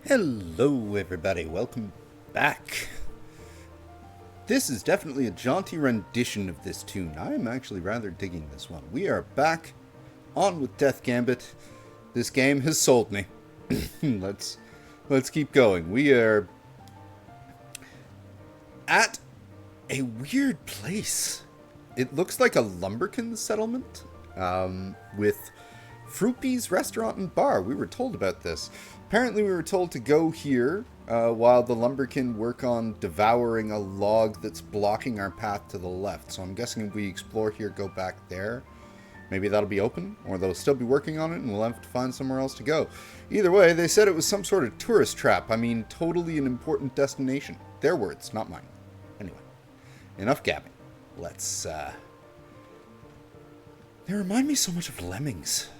Hello everybody, welcome back. This is definitely a jaunty rendition of this tune. I am actually rather digging this one. We are back on with Death Gambit. This game has sold me. Let's keep going. We are at a weird place. It looks like a lumberkin settlement with Fruppy's restaurant and bar. We were told about this. Apparently we were told to go here while the lumberkin work on devouring a log that's blocking our path to the left. So I'm guessing if we explore here, go back there, maybe that'll be open, or they'll still be working on it and we'll have to find somewhere else to go. Either way, they said it was some sort of tourist trap. I mean, totally an important destination. Their words, not mine. Anyway, enough gabbing. Let's, They remind me so much of lemmings.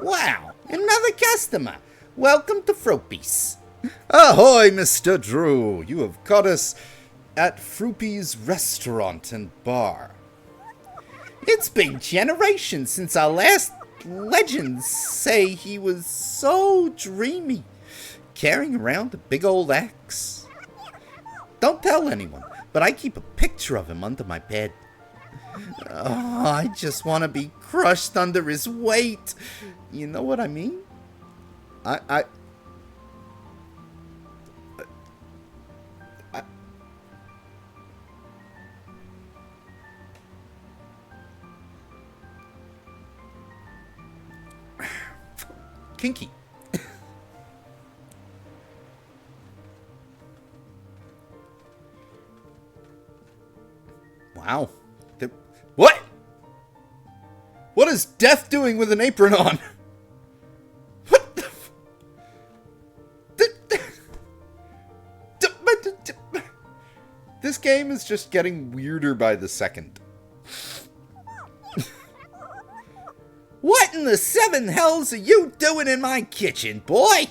Wow, another customer. Welcome to Fruppy's. Ahoy, Mr. Drew. You have caught us at Fruppy's restaurant and bar. It's been generations since our last legends say he was so dreamy, carrying around a big old axe. Don't tell anyone, but I keep a picture of him under my bed. Oh, I just want to be crushed under his weight. You know what I mean? I kinky. Wow. What? What is Death doing with an apron on? What the This game is just getting weirder by the second. What in the seven hells are you doing in my kitchen, boy?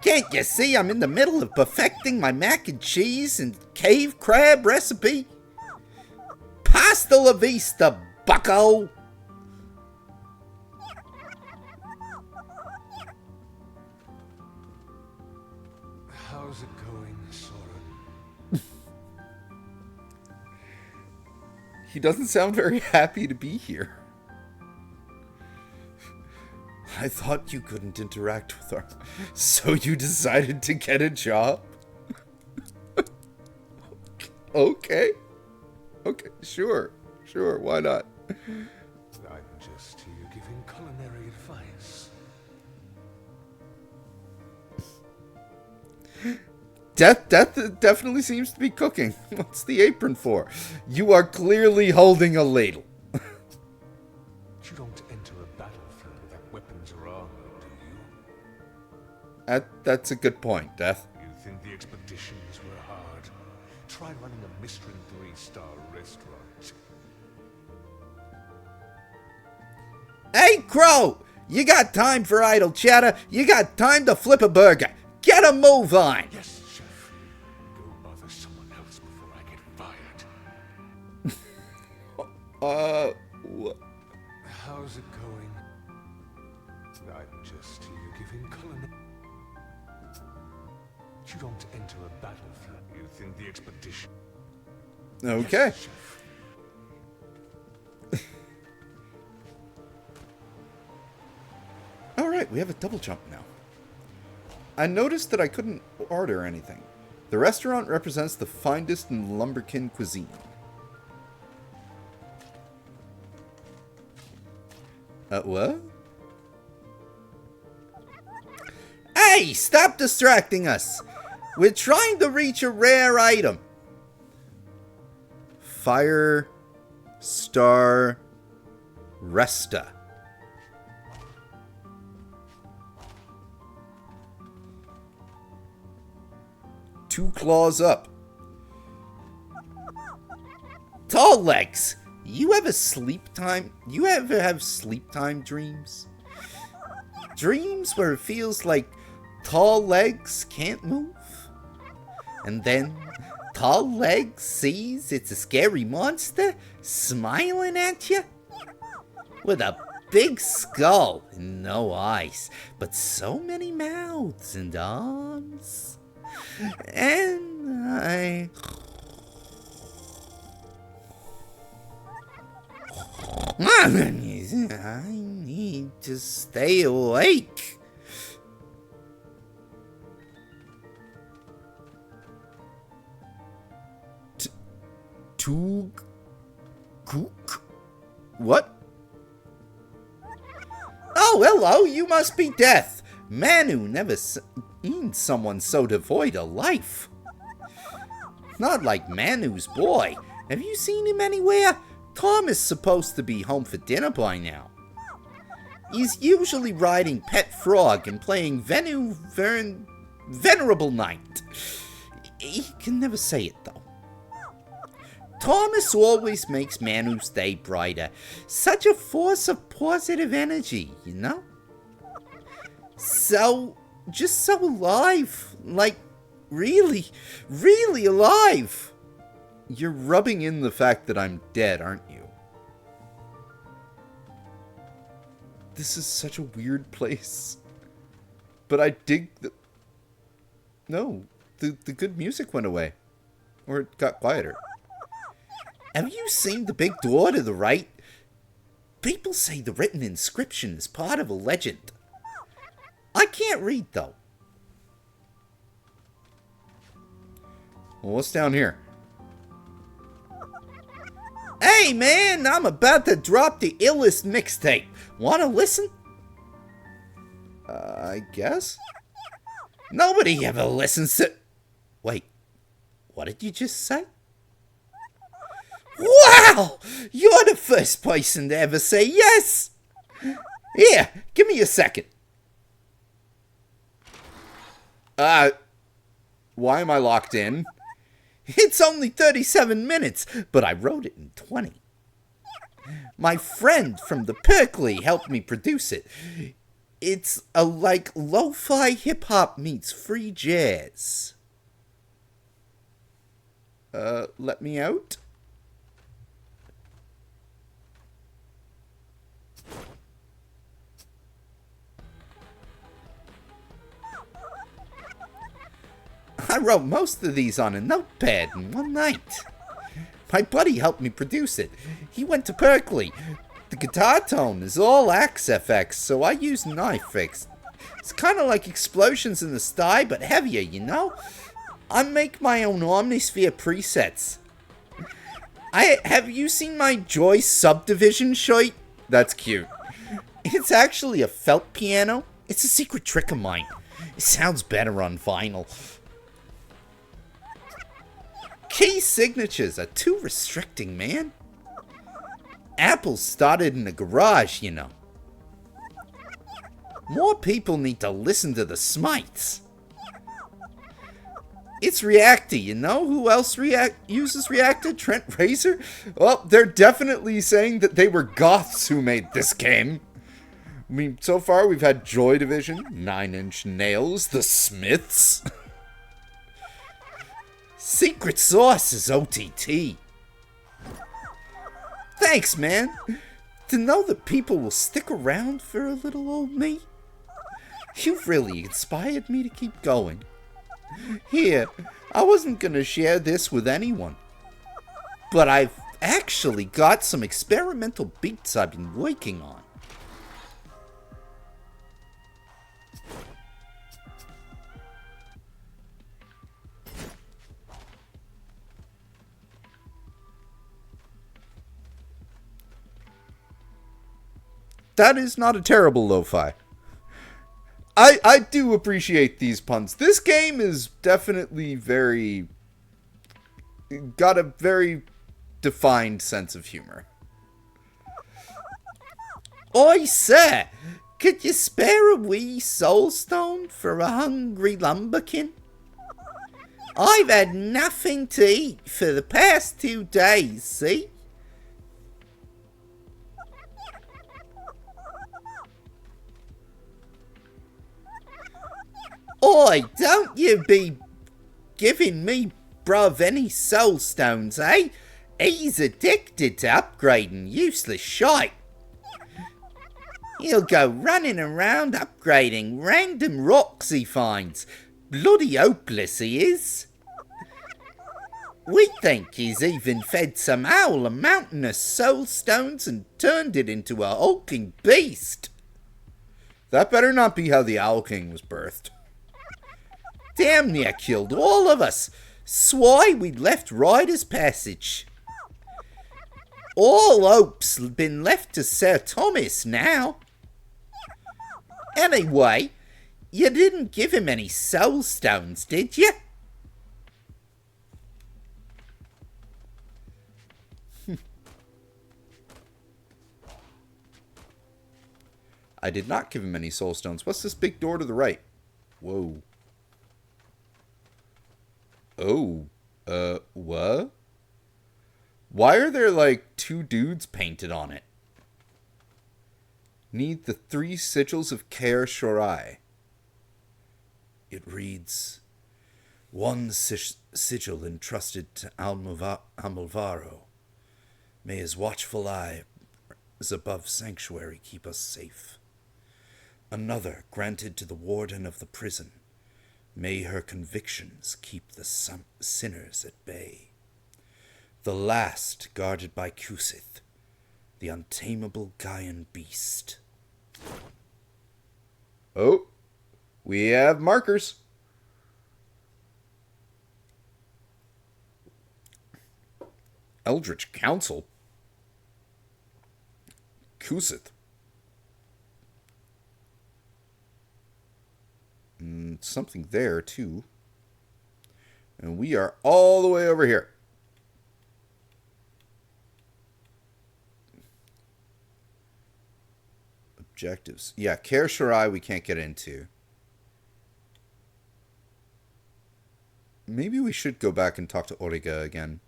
Can't you see I'm in the middle of perfecting my mac and cheese and cave crab recipe? Hasta la vista, bucko! How's it going, Soren? He doesn't sound very happy to be here. I thought you couldn't interact with her, so you decided to get a job? Okay. Okay, sure, why not? I'm just here giving culinary advice. Death definitely seems to be cooking. What's the apron for? You are clearly holding a ladle. You don't enter a battlefield without weapons or armor, do you? That's a good point, Death. You think the expeditions were hard? Try running a Michelin 3-star restaurant. Hey, Crow! You got time for idle chatter? You got time to flip a burger. Get a move on! Yes, chef. Go bother someone else before I get fired. What? How's it going? I'm just here giving culinary... You don't enter a battlefield. You think the expedition... Okay. Yes, chef. Alright, we have a double jump now. I noticed that I couldn't order anything. The restaurant represents the finest in lumberkin cuisine. What? Hey, stop distracting us! We're trying to reach a rare item. Fire Star Resta. Two claws up. Tall legs. You ever sleep time? You ever have sleep time dreams? Dreams where it feels like tall legs can't move? And then tall legs sees it's a scary monster smiling at you with a big skull and no eyes, but so many mouths and arms. And I need to stay awake. Kook? What? Oh, hello, you must be Death. Manu never seen someone so devoid of life. Not like Manu's boy. Have you seen him anywhere? Tom is supposed to be home for dinner by now. He's usually riding Pet Frog and playing Venerable Knight. He can never say it, though. Thomas always makes Manu's day brighter. Such a force of positive energy, you know? Just so alive. Like, really, really alive. You're rubbing in the fact that I'm dead, aren't you? This is such a weird place. But I dig the... No, the good music went away. Or it got quieter. Have you seen the big door to the right? People say the written inscription is part of a legend. I can't read, though. Well, what's down here? Hey, man, I'm about to drop the illest mixtape. Wanna listen? I guess? Nobody ever listens to... Wait, what did you just say? Wow! You're the first person to ever say yes! Here, give me a second. Why am I locked in? It's only 37 minutes, but I wrote it in 20. My friend from the Berkeley helped me produce it. It's like lo-fi hip-hop meets free jazz. Let me out? I wrote most of these on a notepad in one night. My buddy helped me produce it. He went to Berkeley. The guitar tone is all Axe FX, so I use Nifix. It's kind of like Explosions in the Sky, but heavier, you know? I make my own Omnisphere presets. Have you seen my Joy Subdivision shirt? That's cute. It's actually a felt piano. It's a secret trick of mine. It sounds better on vinyl. Key signatures are too restricting, man. Apple started in a garage, you know. More people need to listen to the Smites. It's Reactor, you know? Who else uses Reactor? Trent Razor? Well, they're definitely saying that they were goths who made this game. I mean, so far we've had Joy Division, 9 Inch Nails, The Smiths. Secret Sauce is OTT. Thanks, man. To know that people will stick around for a little old me. You've really inspired me to keep going. Here, I wasn't gonna share this with anyone. But I've actually got some experimental beats I've been working on. That is not a terrible lo-fi. I do appreciate these puns. This game is definitely got a very defined sense of humor. Oi, sir! Could you spare a wee soulstone for a hungry lumberkin? I've had nothing to eat for the past 2 days, see? Oi, don't you be giving me bruv any soul stones, eh? He's addicted to upgrading useless shite. He'll go running around upgrading random rocks he finds. Bloody hopeless he is. We think he's even fed some owl a mountain of soul stones and turned it into a hulking beast. That better not be how the Owl King was birthed. Damn near killed all of us. Swy we left Rider's Passage. All hope's been left to Sir Thomas now. Anyway, you didn't give him any soul stones, did you? I did not give him any soul stones. What's this big door to the right? Whoa. Oh. What? Why are there like 2 dudes painted on it? Need the 3 sigils of Kaer Shorai. It reads, one sigil entrusted to Almolvaro. May his watchful eye above sanctuary keep us safe. Another granted to the warden of the prison. May her convictions keep the sinners at bay. The last guarded by Kusith, the untamable Gaian beast. Oh, we have markers. Eldritch Council. Kusith. Something there, too. And we are all the way over here. Objectives. Yeah, Kaer Shorai we can't get into. Maybe we should go back and talk to Origa again.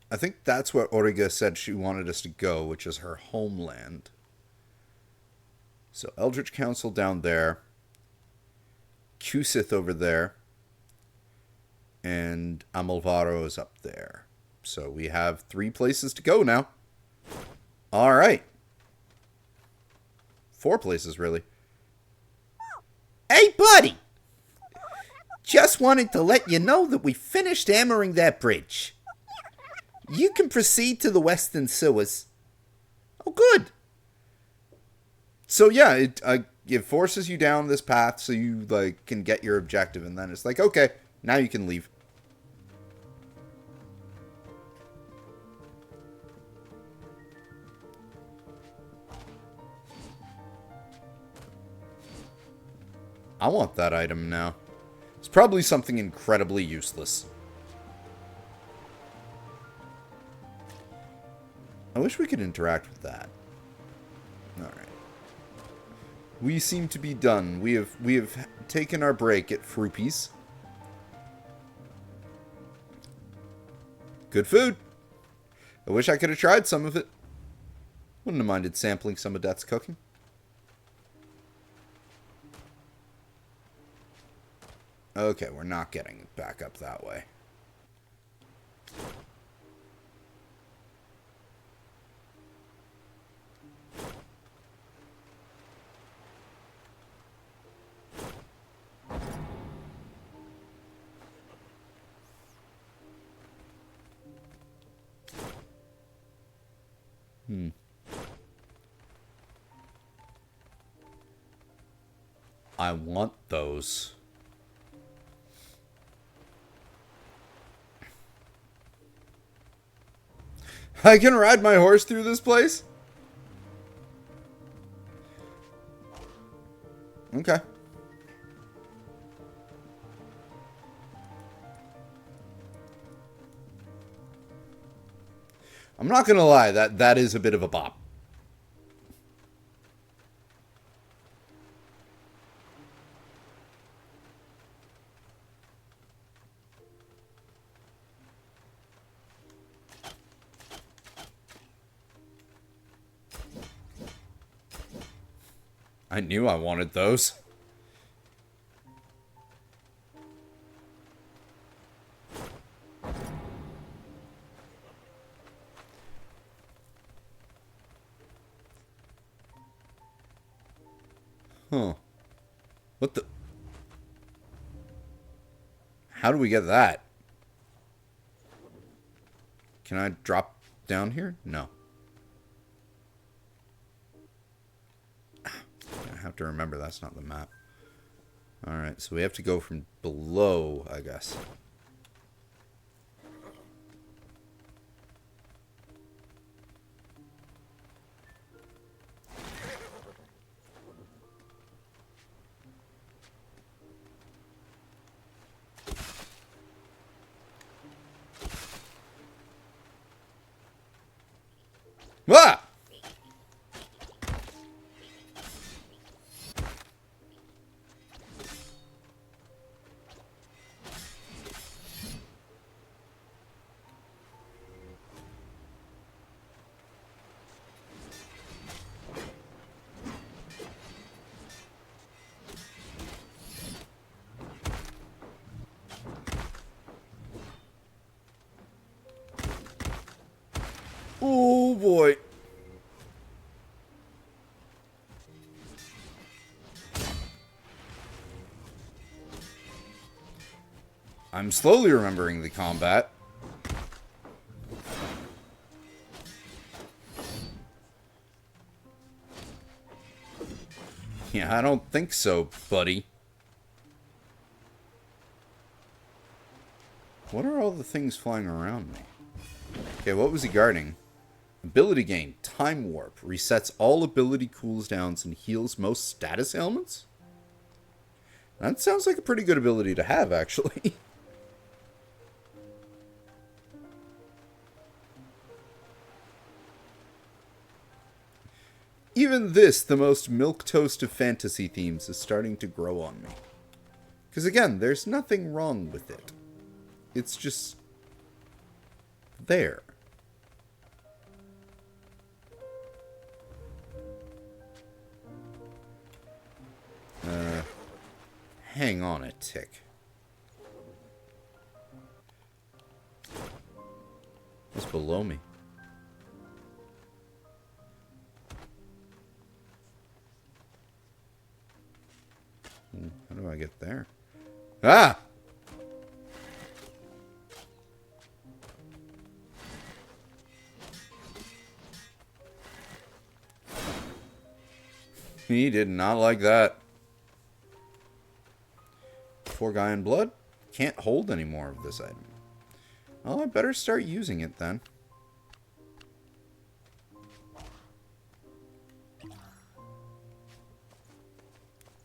I think that's where Origa said she wanted us to go, which is her homeland. So Eldritch Council down there. Kusith over there. And Amolvaro is up there. So we have 3 places to go now. Alright. 4 places, really. Hey, buddy! Just wanted to let you know that we finished hammering that bridge. You can proceed to the western sewers. Oh, good. So yeah, it forces you down this path so you like can get your objective, and then it's like, okay, now you can leave. I want that item now. It's probably something incredibly useless. I wish we could interact with that. Alright. We seem to be done. We have taken our break at Frupies. Good food. I wish I could have tried some of it. Wouldn't have minded sampling some of Death's cooking. Okay, we're not getting back up that way. I want those. I can ride my horse through this place? Okay. I'm not gonna lie, that is a bit of a bop. I knew I wanted those. Huh. What the... How do we get that? Can I drop down here? No. I have to remember that's not the map. Alright, so we have to go from below, I guess. Ah! Oh boy. I'm slowly remembering the combat. Yeah, I don't think so, buddy. What are all the things flying around me? Okay, what was he guarding? Ability gain, time warp, resets all ability cooldowns and heals most status ailments? That sounds like a pretty good ability to have, actually. Even this, the most milquetoast of fantasy themes, is starting to grow on me. Because again, there's nothing wrong with it. It's just... there. Hang on a tick. What's below me? How do I get there? Ah! He did not like that. 4 guy in blood? Can't hold any more of this item. Well, I better start using it then.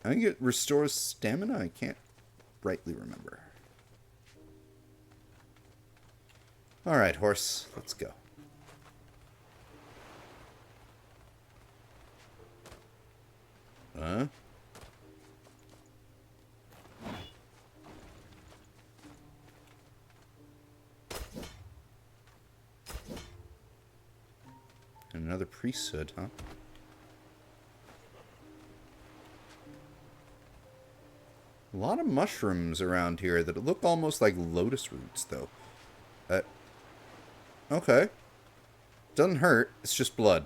I think it restores stamina? I can't rightly remember. Alright, horse. Let's go. Huh? Another priesthood, huh? A lot of mushrooms around here that look almost like lotus roots, though. Okay. Doesn't hurt. It's just blood.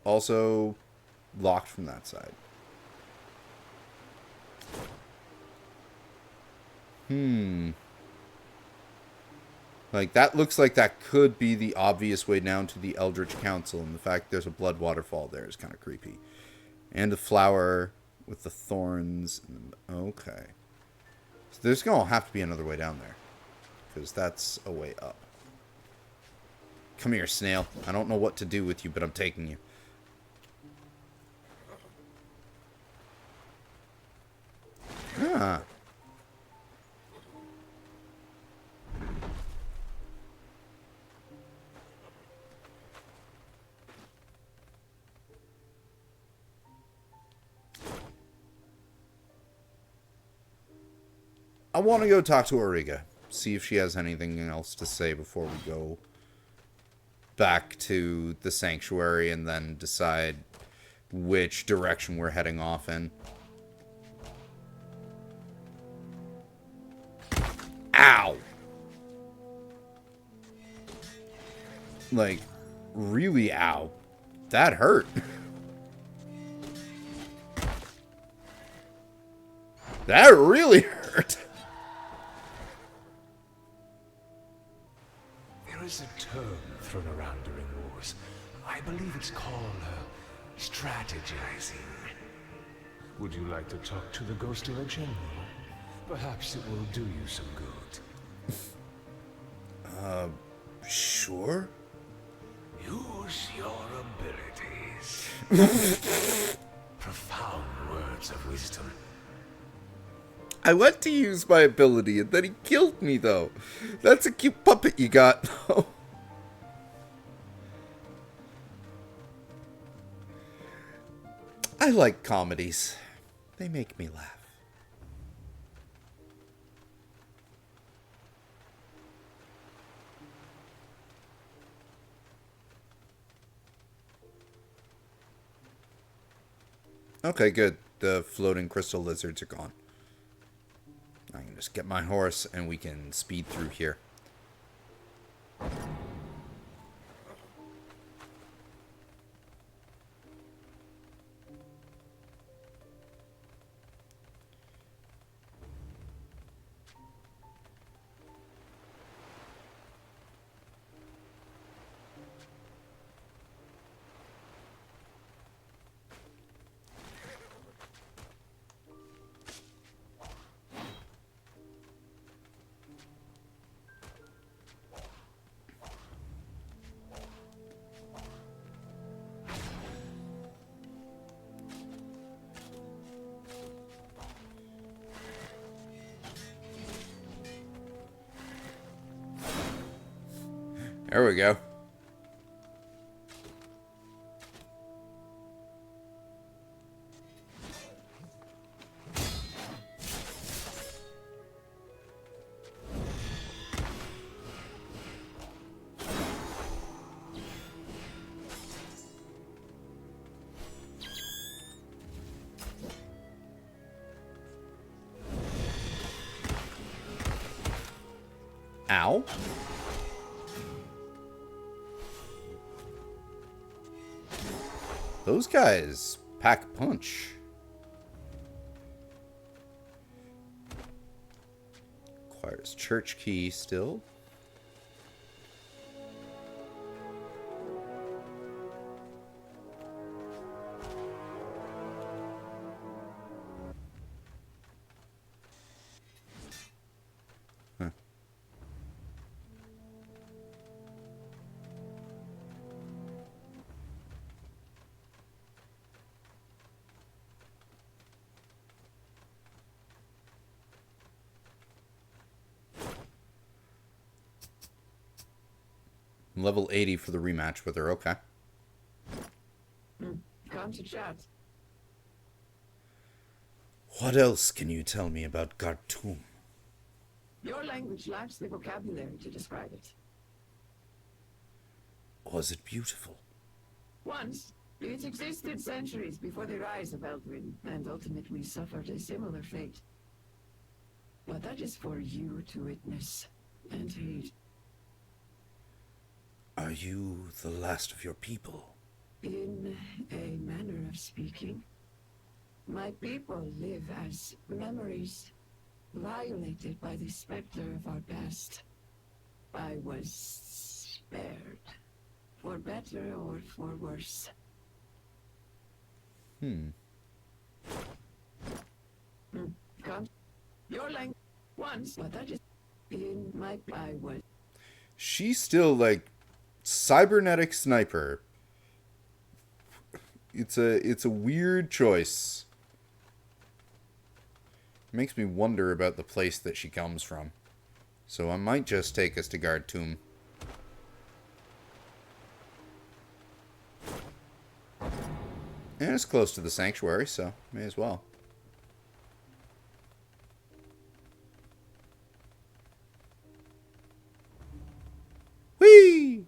Also locked from that side. Like, that looks like that could be the obvious way down to the Eldritch Council, and the fact there's a blood waterfall there is kind of creepy. And a flower with the thorns. Okay. So there's going to have to be another way down there. Because that's a way up. Come here, snail. I don't know what to do with you, but I'm taking you. Ah. I want to go talk to Auriga. See if she has anything else to say before we go back to the sanctuary and then decide which direction we're heading off in. Ow! Like, really ow. That hurt. That really hurt. There is a term thrown around during wars. I believe it's called strategizing. Would you like to talk to the ghost of a general? Perhaps it will do you some good. Sure. Use your abilities. Profound words of wisdom. I went to use my ability and then he killed me, though. That's a cute puppet you got, though. I like comedies. They make me laugh. Okay, good. The floating crystal lizards are gone. I can just get my horse and we can speed through here. There we go. Ow. Those guys pack a punch. Requires church key still. Huh. Level 80 for the rematch with her, okay. Come to chat. What else can you tell me about Gartoum? Your language lacks the vocabulary to describe it. Was it beautiful? Once, it existed centuries before the rise of Eldrin, and ultimately suffered a similar fate. But that is for you to witness and heed. Are you the last of your people? In a manner of speaking, my people live as memories, violated by the specter of our past. I was spared, for better or for worse. Come, your language once, but that is in my I was. She's still like cybernetic sniper. It's a weird choice. Makes me wonder about the place that she comes from. So I might just take us to Gartoum. And it's close to the sanctuary, so may as well. Whee!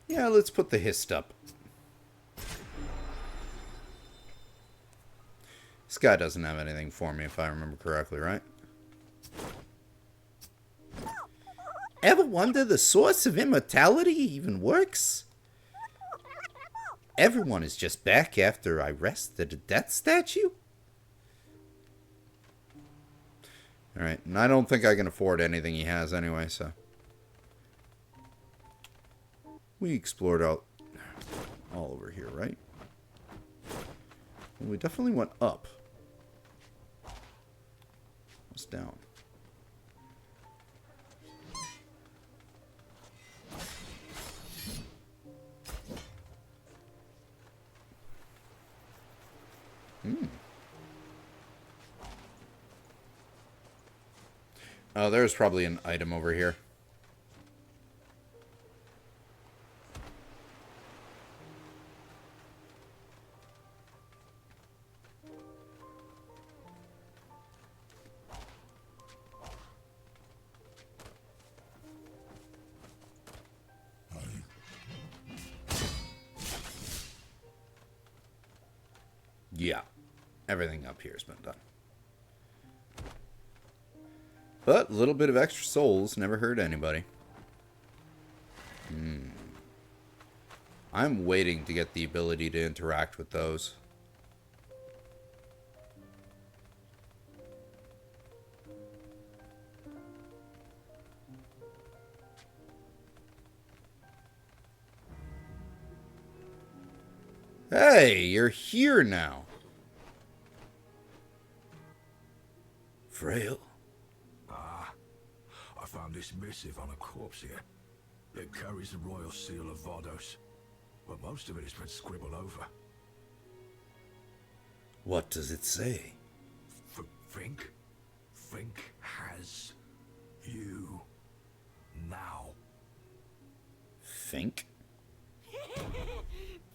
Yeah, let's put the hist up. This guy doesn't have anything for me, if I remember correctly, right? Ever wonder the source of immortality even works? Everyone is just back after I rested a death statue? Alright, and I don't think I can afford anything he has anyway, so... We explored all over here, right? Well, we definitely went up. What's down? Oh, there's probably an item over here. Yeah, everything up here has been done. But a little bit of extra souls never hurt anybody. I'm waiting to get the ability to interact with those. Hey, you're here now. Frail. I found this missive on a corpse here. It carries the royal seal of Vardos, but most of it has been scribbled over. What does it say? Fink has you now. Fink?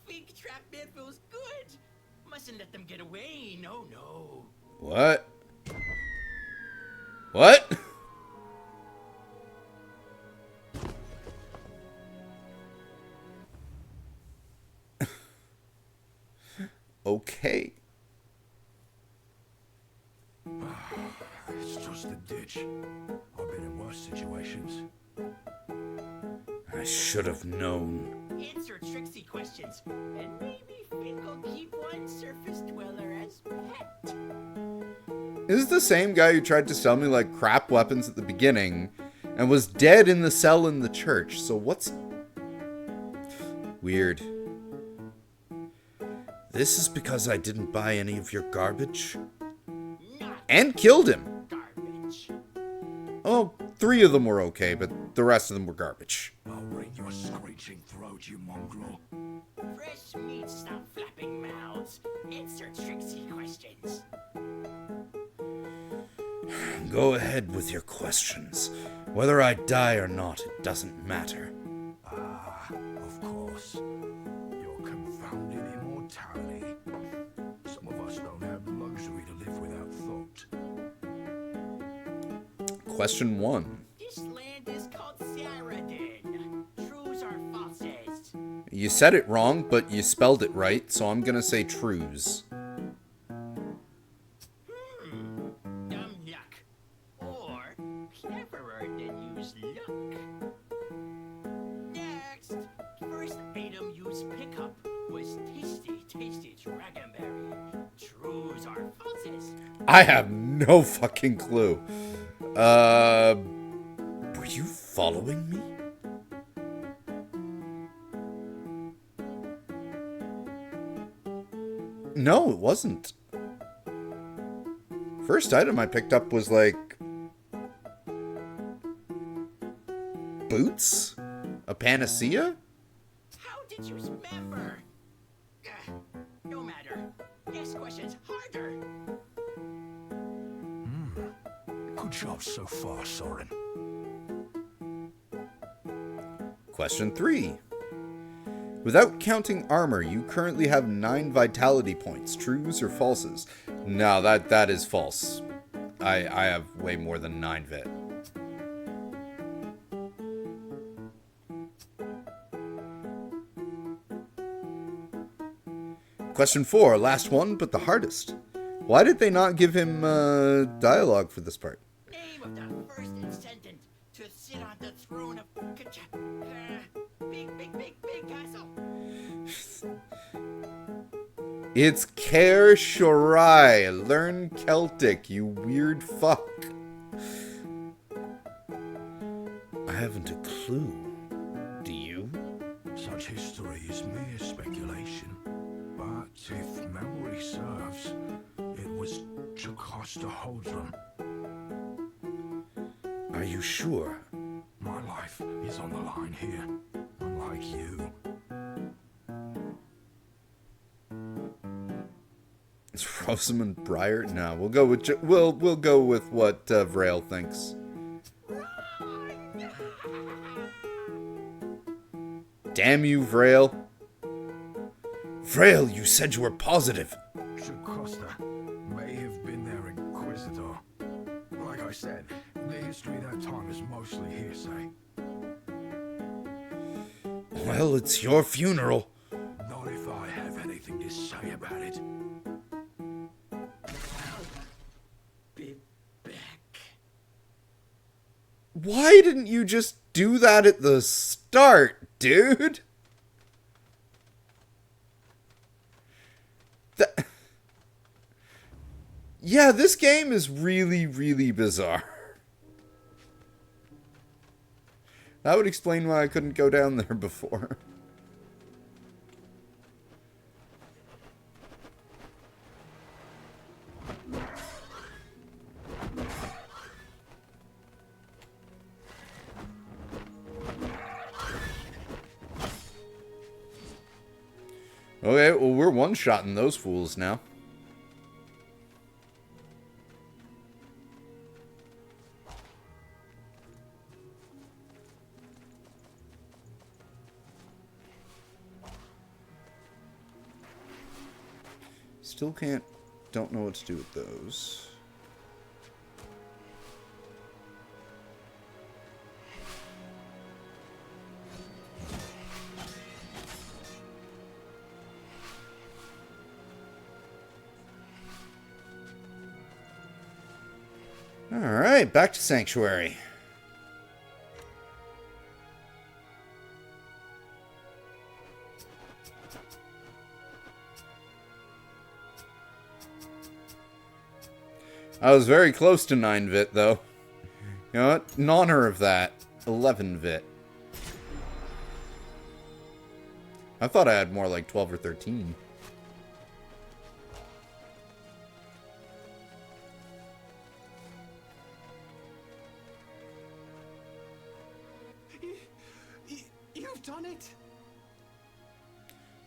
Fink trap man feels good. Mustn't let them get away. No. What? What? Okay. It's just a ditch. I've been in worse situations. I should have known. Answer tricksy questions, and maybe Fink will keep one surface dweller as pet. This is the same guy who tried to sell me like crap weapons at the beginning and was dead in the cell in the church. So what's... Weird. This is because I didn't buy any of your garbage? Not And killed him! garbage. Oh, 3 of them were okay, but the rest of them were garbage. I'll wring your screeching throat, you mongrel. Fresh meat, stop flapping mouths. Answer tricksy questions. Go ahead with your questions. Whether I die or not, it doesn't matter. Of course. Your confounded immortality. Some of us don't have the luxury to live without thought. Question 1. This land is called Serenity. Trues or falses? You said it wrong, but you spelled it right, so I'm gonna say trues. Dumb luck. Or cleverer than use luck. Next, first item use pickup was tasty dragonberry. Trues or falses? I have no fucking clue. Were you following me? No, it wasn't. First item I picked up was like... boots? A panacea? How did you remember? No matter. Next question's harder. Good job so far, Soren. Question 3. Without counting armor, you currently have 9 vitality points. Trues or falses? No, that is false. I have way more than 9 vit. Question 4, last one, but the hardest. Why did they not give him dialogue for this part? Name of the first descendant to sit on the throne of big castle. It's Caer Shorai. Learn Celtic, you weird fuck. I haven't a clue. Do you? Such history is mere speculation. But if memory serves, it was Jocasta Holdren. Are you sure? My life is on the line here, unlike you. Is Rosamund Breyer? No, we'll go with we'll go with what Vrail thinks. Damn you, Vrail. Vrail, you said you were positive. Jocasta may have been their inquisitor. Like I said, the history of that time is mostly hearsay. Well, it's your funeral. Not if I have anything to say about it. Be back. Why didn't you just do that at the start, dude? Yeah, this game is really, really bizarre. That would explain why I couldn't go down there before. Okay, well, we're one-shotting those fools now. Still don't know what to do with those. Alright, back to Sanctuary. I was very close to 9-bit, though. You know what? In honor of that, 11-bit. I thought I had more like 12 or 13. You've done it!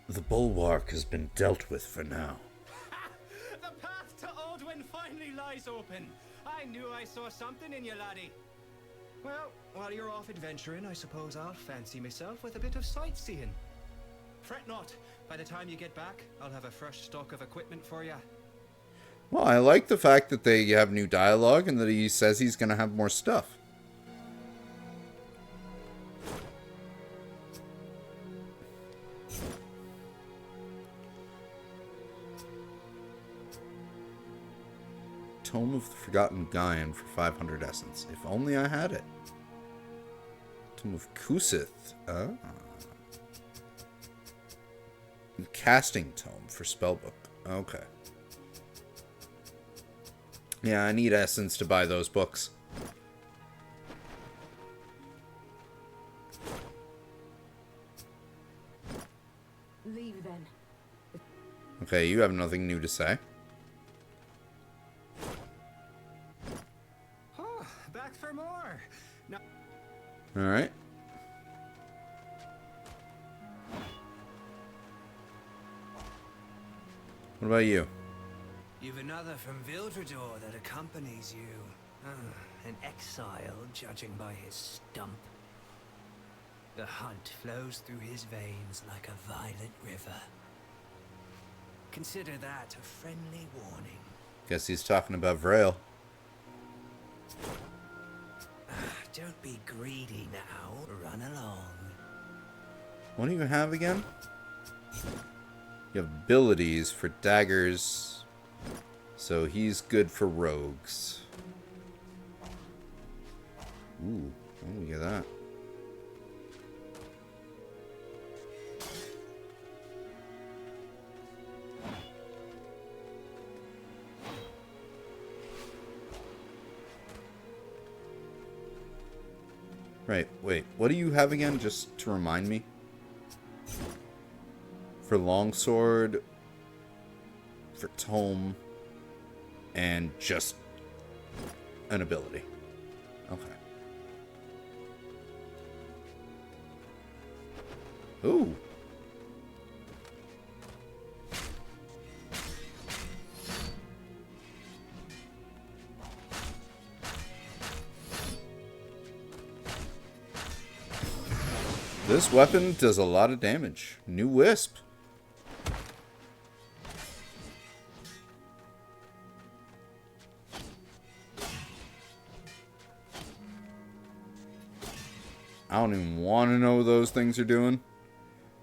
The bulwark has been dealt with for now. The path to Aldwyn finally lies open. I knew I saw something in you, laddie. Well, while you're off adventuring, I suppose I'll fancy myself with a bit of sightseeing. Fret not. By the time you get back, I'll have a fresh stock of equipment for you. Well, I like the fact that they have new dialogue and that he says he's going to have more stuff. Tome of the Forgotten Gaian for 500 essence. If only I had it. Tome of Kusith. Ah. Casting Tome for Spellbook. Okay. Yeah, I need essence to buy those books. Leave then. Okay, you have nothing new to say. Oh, back for more. No. Alright. What about you? You've another from Vildredor that accompanies you. An exile, judging by his stump. The hunt flows through his veins like a violent river. Consider that a friendly warning. Guess he's talking about Vrail. Don't be greedy now. Run along. What do you have again? You have abilities for daggers, so he's good for rogues. Ooh, oh, we get that. Right, wait, what do you have again, just to remind me? For longsword, for tome, and just an ability. Okay. Ooh. This weapon does a lot of damage. New Wisp. I don't even want to know what those things are doing.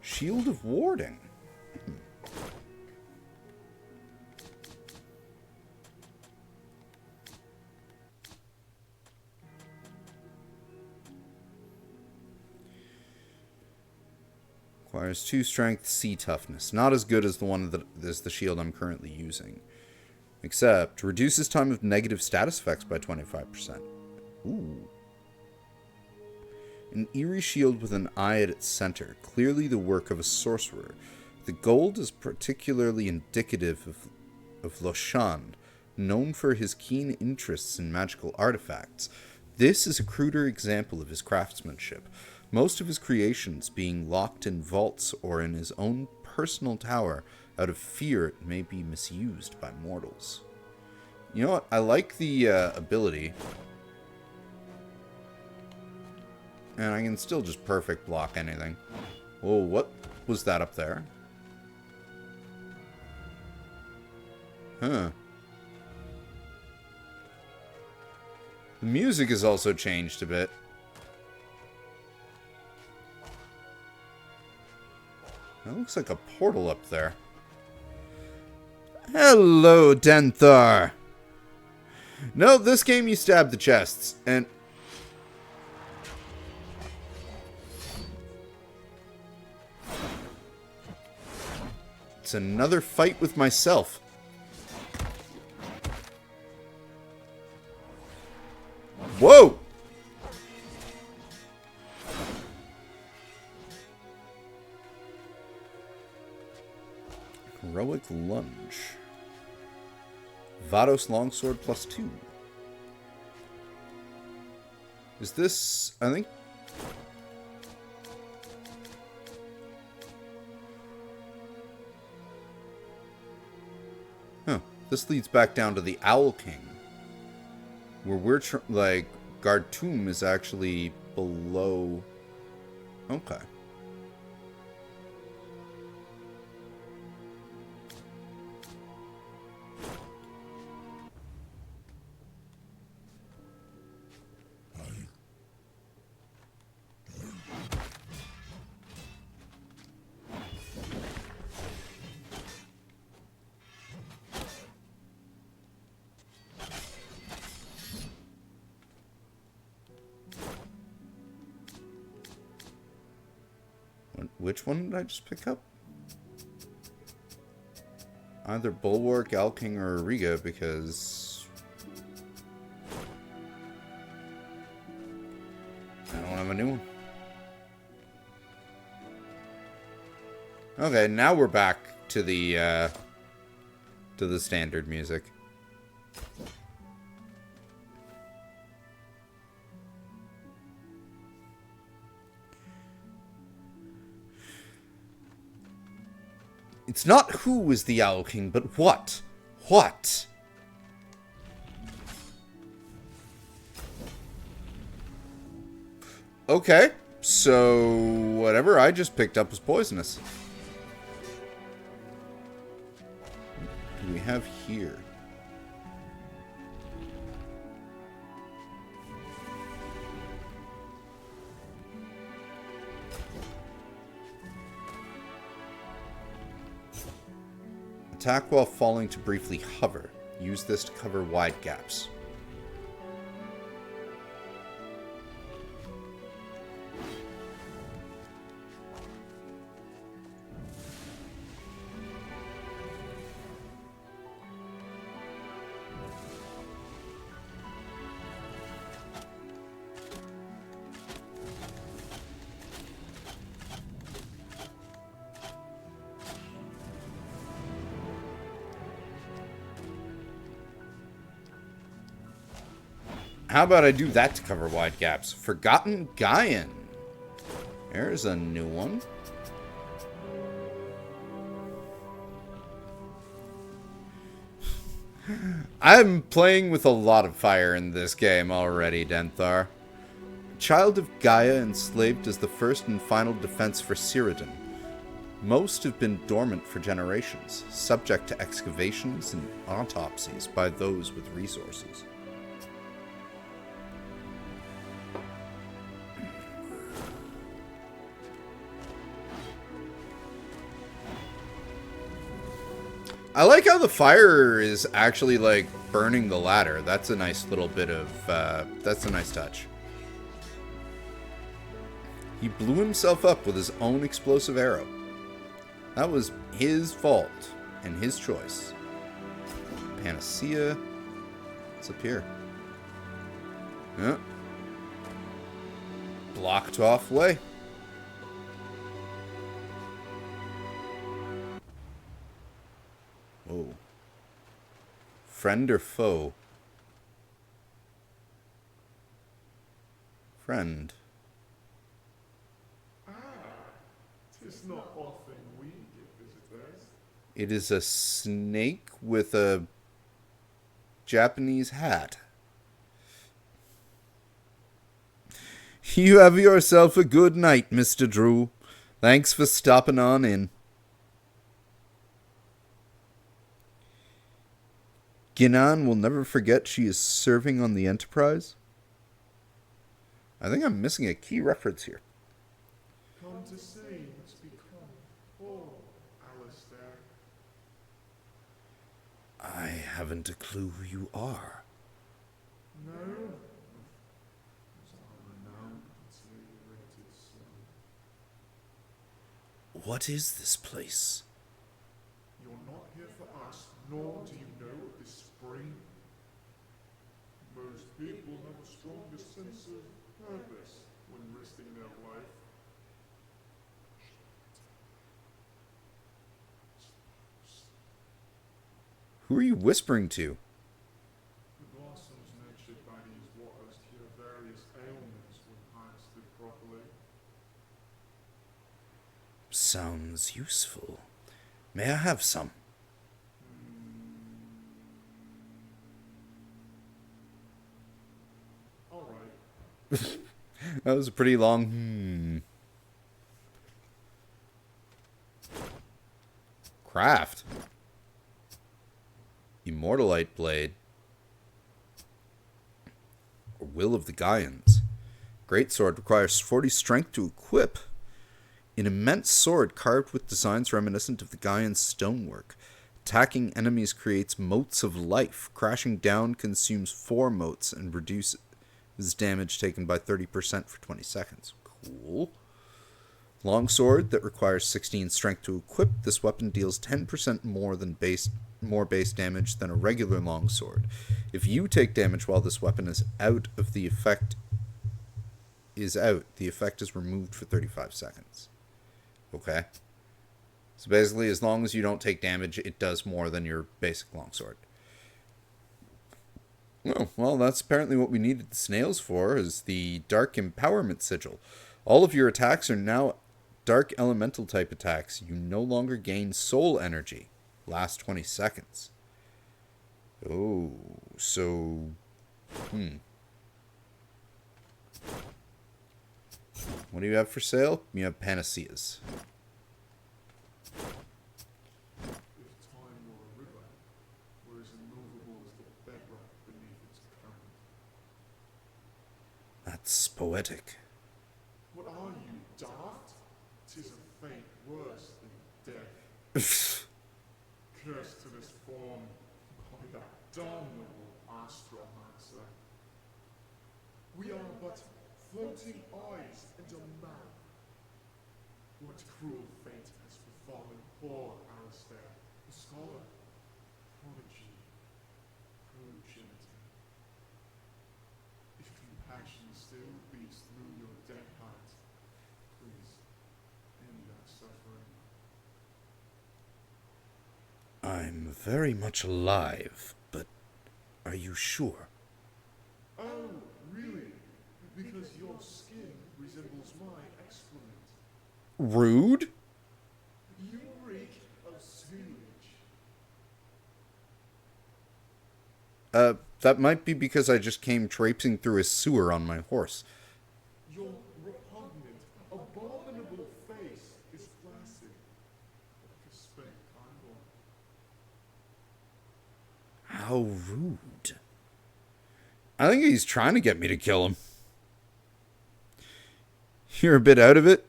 Shield of Warding. Requires 2 strength, C toughness. Not as good as the one that is the shield I'm currently using. Except, reduces time of negative status effects by 25%. Ooh. An eerie shield with an eye at its center, clearly the work of a sorcerer. The gold is particularly indicative of Loshan, known for his keen interests in magical artifacts. This is a cruder example of his craftsmanship, most of his creations being locked in vaults or in his own personal tower out of fear it may be misused by mortals. You know what? I like the ability. And I can still just perfect block anything. Whoa, what was that up there? Huh. The music has also changed a bit. That looks like a portal up there. Hello, Denthar! No, this game you stab the chests, and... it's another fight with myself. Whoa! Heroic Lunge. Vados Longsword +2. Is this... I think... huh. This leads back down to the Owl King. Where we're... like, Gartoum is actually below... okay. Which one did I just pick up? Either Bulwark, Alking, or Riga, because... I don't have a new one. Okay, now we're back to the standard music. It's not who is the Owl King, but what? What? Okay, so whatever I just picked up was poisonous. What do we have here? Attack while falling to briefly hover. Use this to cover wide gaps. How about I do that to cover wide gaps? Forgotten Gaian. There's a new one. I'm playing with a lot of fire in this game already, Denthar. Child of Gaia enslaved as the first and final defense for Cyrodiil. Most have been dormant for generations, subject to excavations and autopsies by those with resources. I like how the fire is actually, like, burning the ladder. That's a nice little bit of, that's a nice touch. He blew himself up with his own explosive arrow. That was his fault and his choice. Panacea. What's up here? Yeah. Blocked off way. Oh. Friend or foe? Friend. Tis not often we get visitors. It is a snake with a Japanese hat. You have yourself a good night, Mr. Drew. Thanks for stopping on in. Ginan will never forget she is serving on the Enterprise. I think I'm missing a key reference here. Come to see what's become. Oh, Alistair. I haven't a clue who you are. No? As our renowned deteriorated son. What is this place? You're not here for us, nor do you know of this spring. Most people have a stronger sense of purpose when risking their life. Who are you whispering to? The blossoms nurtured by these waters cure various ailments when harvested properly. Sounds useful. May I have some? All right. That was a pretty long Craft. Immortalite Blade. Or Will of the Gaians. Greatsword requires 40 strength to equip. An immense sword carved with designs reminiscent of the Gaian stonework. Attacking enemies creates motes of life. Crashing down consumes 4 motes and reduces damage taken by 30% for 20 seconds. Cool. Longsword that requires 16 strength to equip. This weapon deals 10% more base damage than a regular longsword. If you take damage while this weapon is out, the effect is removed for 35 seconds. Okay. So basically, as long as you don't take damage, it does more than your basic longsword. Oh, well, that's apparently what we needed the snails for, is the Dark Empowerment Sigil. All of your attacks are now Dark Elemental type attacks. You no longer gain soul energy. Last 20 seconds. Oh, so... What do you have for sale? You have panaceas. If time were a river, were as immovable as the bedrock beneath its current. That's poetic. What are you, daft? 'Tis a fate worse than death. cursed to this form by that damnable astromancer. We are but floating eyes and a man. What cruel fate has befallen poor Alistair, the scholar, prodigy, progenitor? If compassion still beats through your dead heart, please end our suffering. I'm very much alive, but are you sure? Oh, really? Because your skin resembles my excrement. Rude? You reek of sewage. That might be because I just came traipsing through a sewer on my horse. Your repugnant, abominable face is flaccid, like a spent time bomb. How rude. I think he's trying to get me to kill him. You're a bit out of it?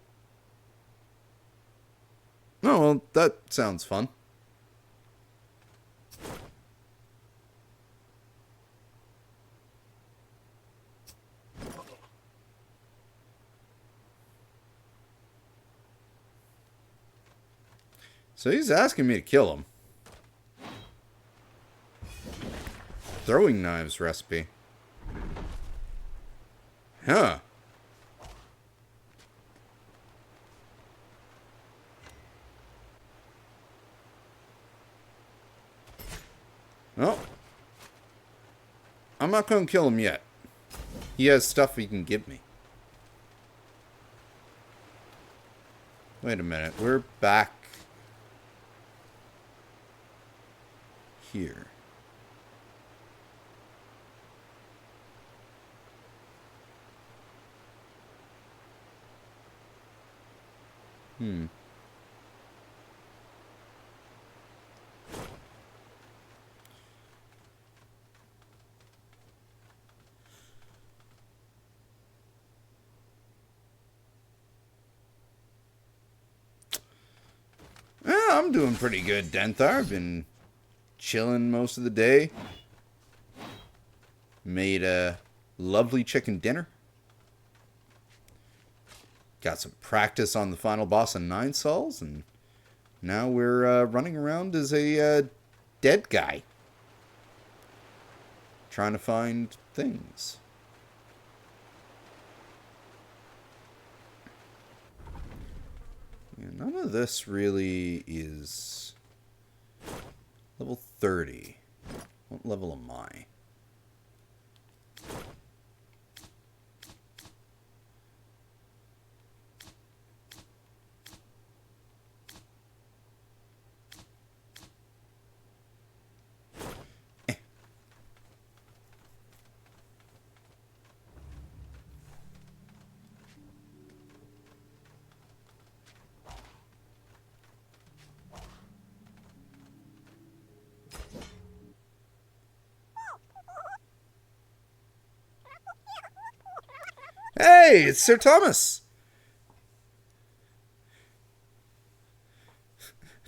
Oh, well, that sounds fun. So he's asking me to kill him. Throwing knives recipe. Huh. Well, I'm not going to kill him yet. He has stuff he can give me. Wait a minute. We're back here. Yeah, I'm doing pretty good, Denthar. I've been chilling most of the day. Made a lovely chicken dinner. Got some practice on the final boss of Nine Sols, and now we're running around as a dead guy. Trying to find things. Yeah, none of this really is level 30. What level am I? Hey, it's Sir Thomas.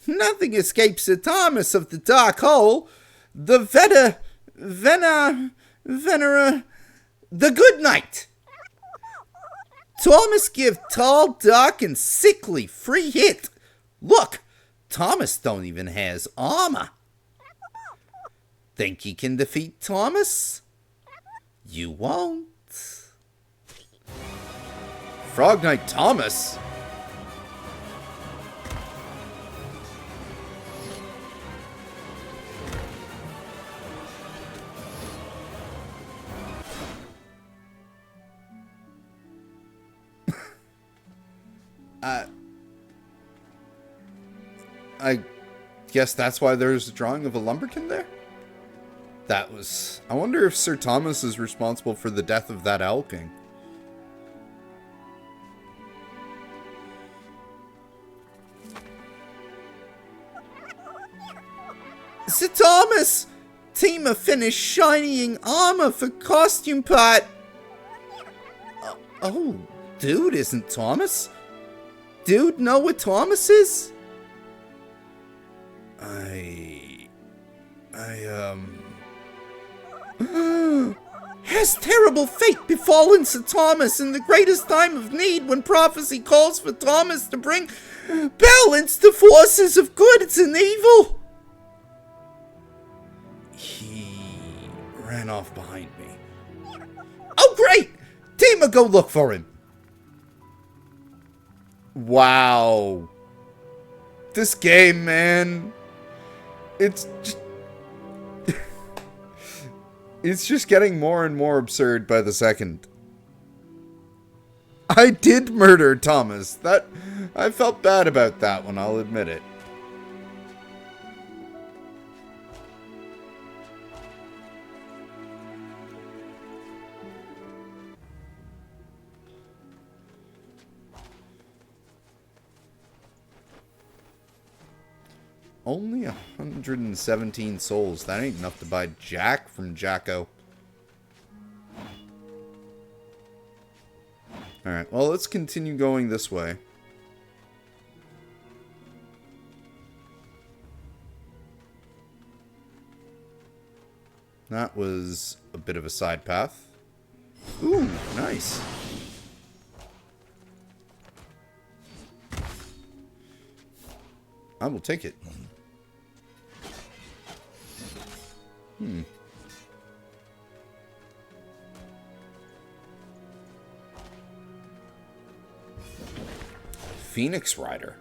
Nothing escapes Sir Thomas of the Dark Hole. The the Good Night. Thomas give tall, dark, and sickly free hit. Look, Thomas don't even has armor. Think you can defeat Thomas? You won't. Frog Knight Thomas? I guess that's why there's a drawing of a lumberkin there? That was... I wonder if Sir Thomas is responsible for the death of that Owl King. Sir Thomas! Team finished shining armor for costume part. Oh, dude isn't Thomas? Dude know what Thomas is? Has terrible fate befallen Sir Thomas in the greatest time of need when prophecy calls for Thomas to bring balance to forces of good and evil? He ran off behind me. Oh, great! Team will go look for him. Wow. This game, man. It's just... it's just getting more and more absurd by the second. I did murder Thomas. I felt bad about that one, I'll admit it. Only 117 souls. That ain't enough to buy Jack from Jacko. Alright, well, let's continue going this way. That was a bit of a side path. Ooh, nice. I will take it. Phoenix Rider.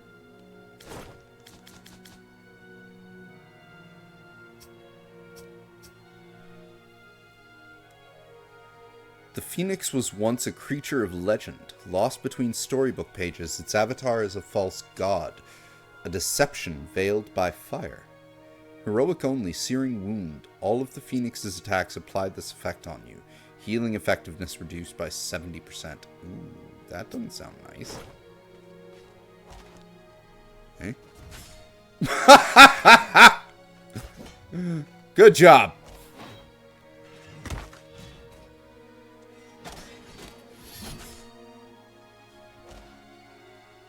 The Phoenix was once a creature of legend, lost between storybook pages. Its avatar is a false god, a deception veiled by fire. Heroic only, searing wound. All of the Phoenix's attacks applied this effect on you. Healing effectiveness reduced by 70%. Ooh, that doesn't sound nice. Hey? Good job.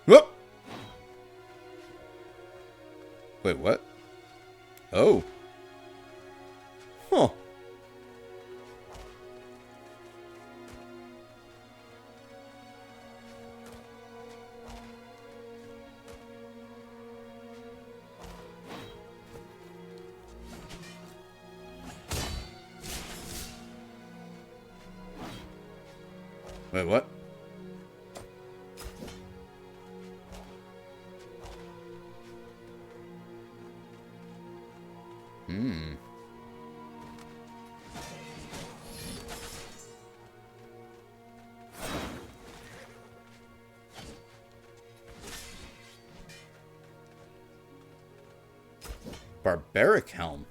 Whoop. Wait, what? Oh. Huh. Wait, what? Barbaric Helm.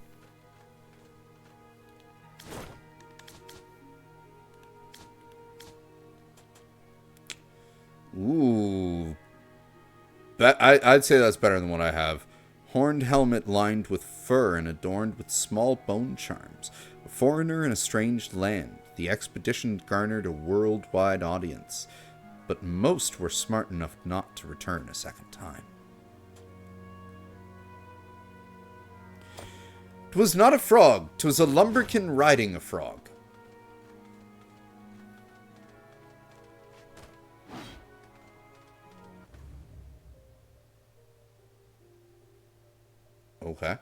Ooh. I'd say that's better than what I have. Horned helmet lined with fur and adorned with small bone charms. A foreigner in a strange land. The expedition garnered a worldwide audience, but most were smart enough not to return a second time. 'Twas not a frog, 'twas a lumberkin riding a frog. Okay.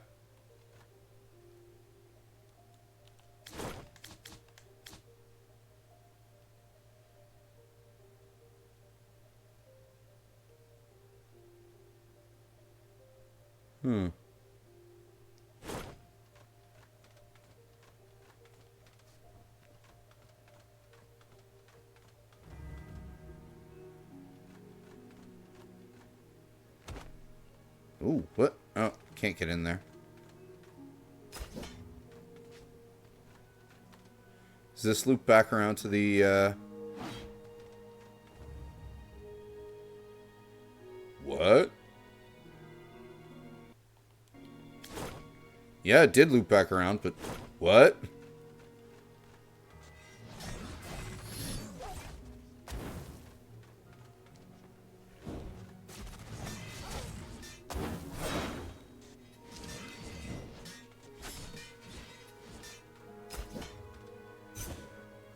Ooh, what? Oh, can't get in there. Does this loop back around to the, What? Yeah, it did loop back around, but... What?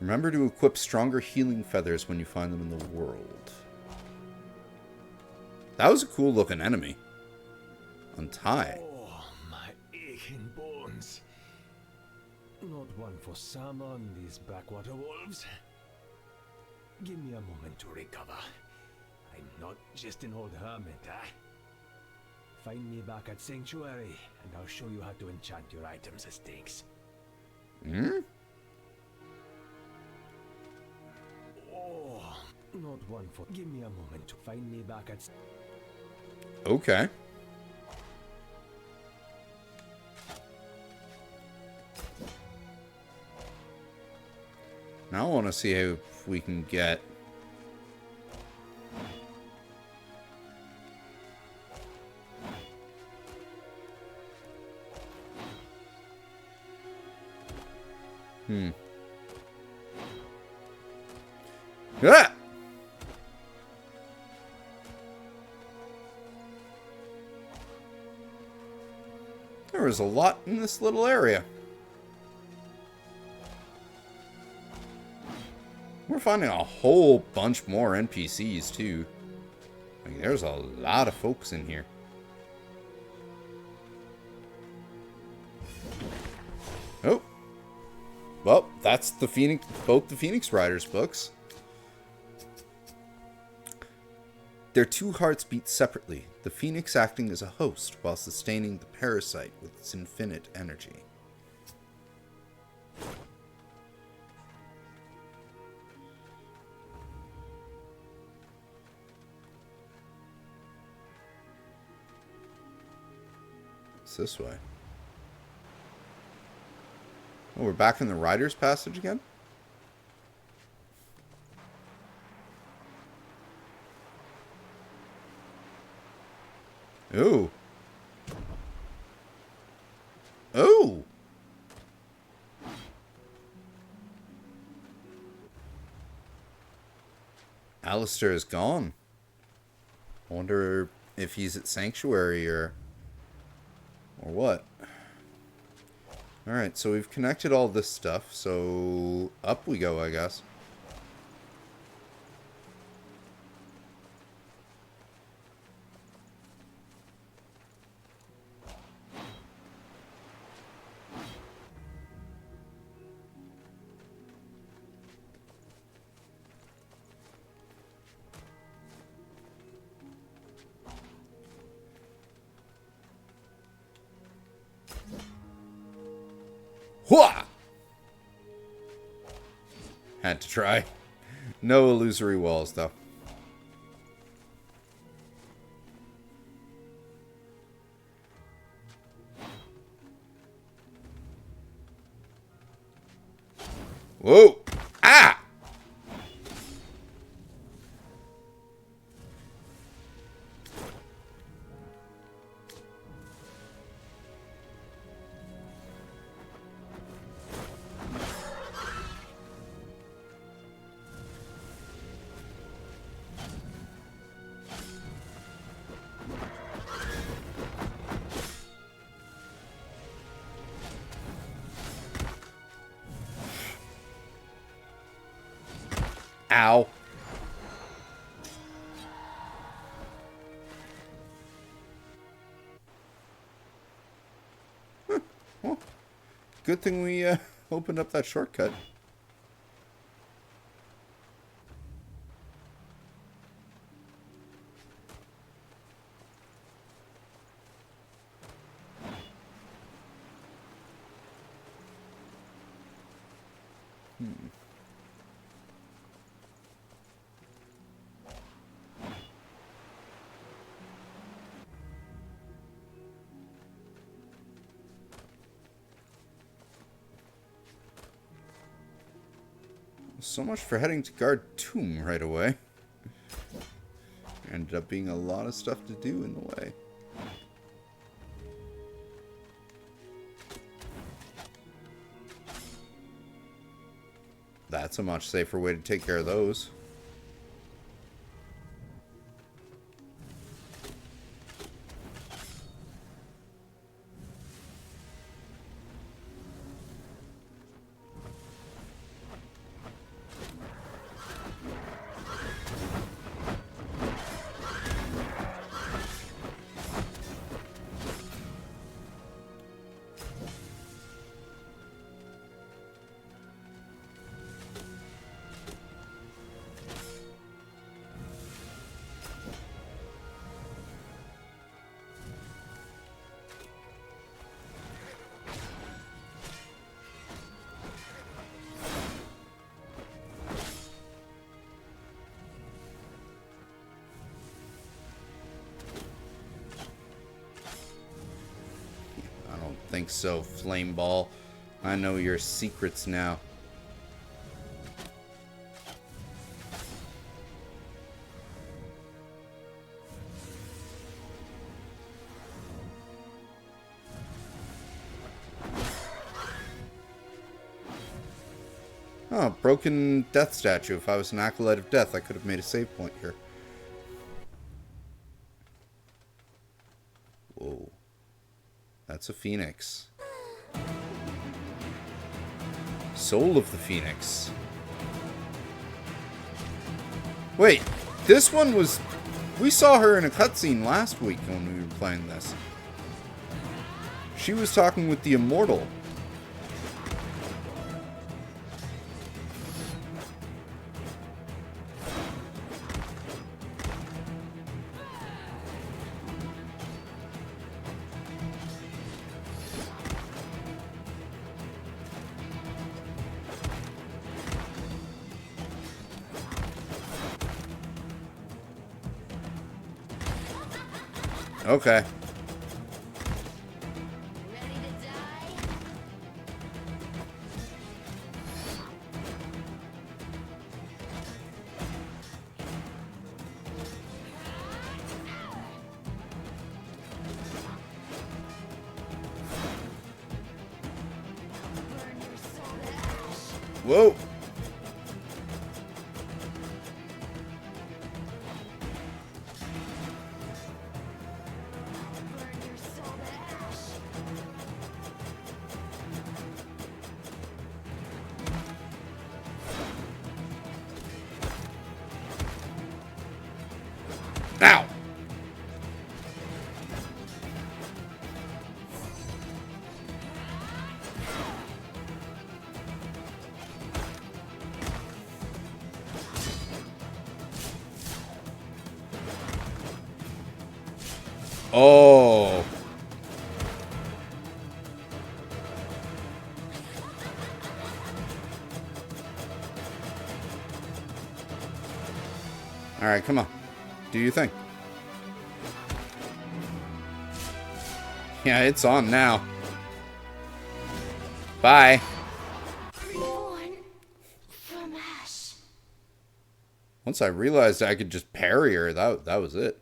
Remember to equip stronger healing feathers when you find them in the world. That was a cool looking enemy. Untie. Oh, my aching bones. Not one for salmon, these backwater wolves. Give me a moment to recover. I'm not just an old hermit, eh? Find me back at Sanctuary, and I'll show you how to enchant your items as stakes. Hmm? Oh, not one for... Give me a moment to find me back at... Okay. Now I want to see if we can get... Ah! There was a lot in this little area. We're finding a whole bunch more NPCs, too. Like, there's a lot of folks in here. Oh. Well, that's the Phoenix, both the Phoenix Riders books. Their two hearts beat separately, the Phoenix acting as a host while sustaining the parasite with its infinite energy. It's this way. Oh, we're back in the Riders Passage again? Ooh. Ooh. Alistair is gone. I wonder if he's at Sanctuary or what. Alright, so we've connected all this stuff, so up we go, I guess. Hwah! Had to try. No illusory walls, though. Whoa! Ah! Ow. Huh. Well, good thing we opened up that shortcut. So much for heading to guard Tomb right away. Ended up being a lot of stuff to do in the way. That's a much safer way to take care of those. think so, Flame Ball. I know your secrets now. Oh, broken death statue. If I was an acolyte of death, I could have made a save point here. Whoa. That's a phoenix. Soul of the Phoenix. Wait, this one was... We saw her in a cutscene last week when we were playing this. She was talking with the Immortal. Okay. Whoa. Ow! Oh. All right, come on. Do you think? Yeah, it's on now. Bye. Reborn from ash. Once I realized I could just parry her, that was it.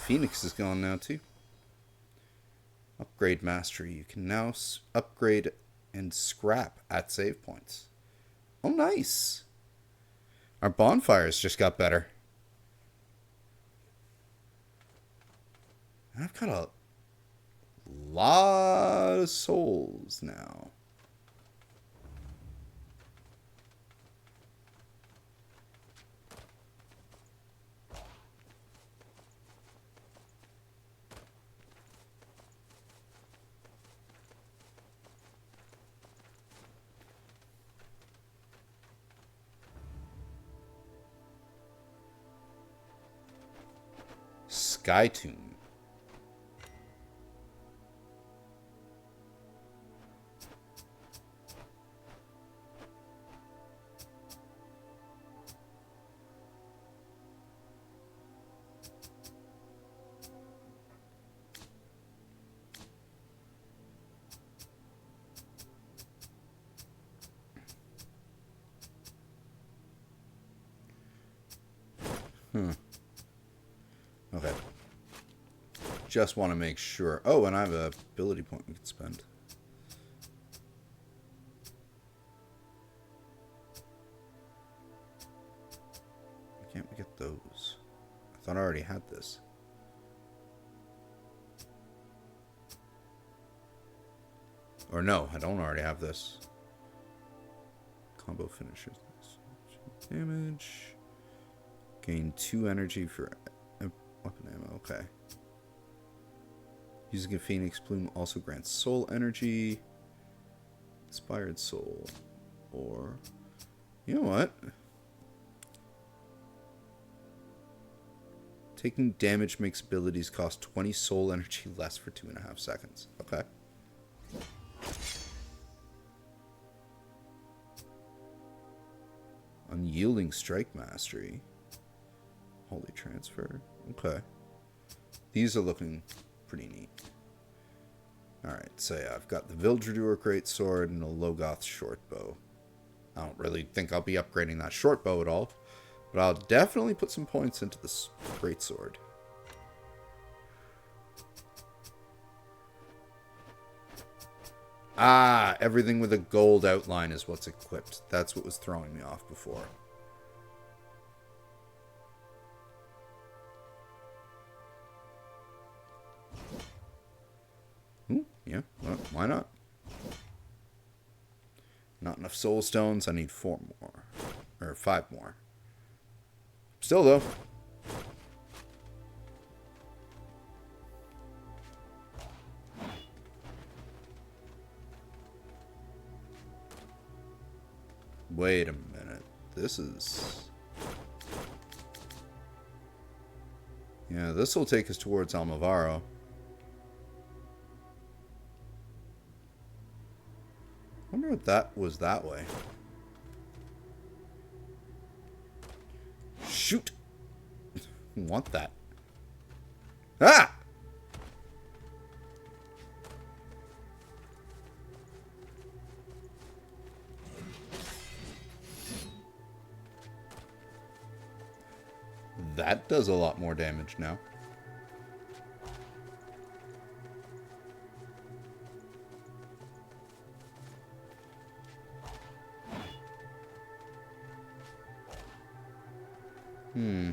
Phoenix is gone now too. Upgrade mastery. You can now upgrade and scrap at save points. Oh, nice. Our bonfires just got better. I've got a lot of souls now. Skytune. Okay. Just want to make sure. Oh, and I have a ability point we can spend. Why can't we get those? I thought I already had this. Or no, I don't already have this. Combo finishers. Damage. Gain 2 energy for weapon ammo. Okay. Using a Phoenix Plume also grants soul energy. Inspired soul. Or, you know what? Taking damage makes abilities cost 20 soul energy less for 2.5 seconds. Okay. Unyielding Strike Mastery. Holy Transfer. Okay. These are looking pretty neat. Alright, so yeah, I've got the Vildradur Greatsword and the Logoth Shortbow. I don't really think I'll be upgrading that Shortbow at all, but I'll definitely put some points into this Greatsword. Ah, everything with a gold outline is what's equipped. That's what was throwing me off before. Ooh, yeah, well, why not? Not enough soul stones. I need 4 more. Or 5 more. Still, though. Wait a minute. This is... Yeah, this will take us towards Almavaro. I wonder what that was that way. Shoot! Want that. Ah! That does a lot more damage now. Hmm.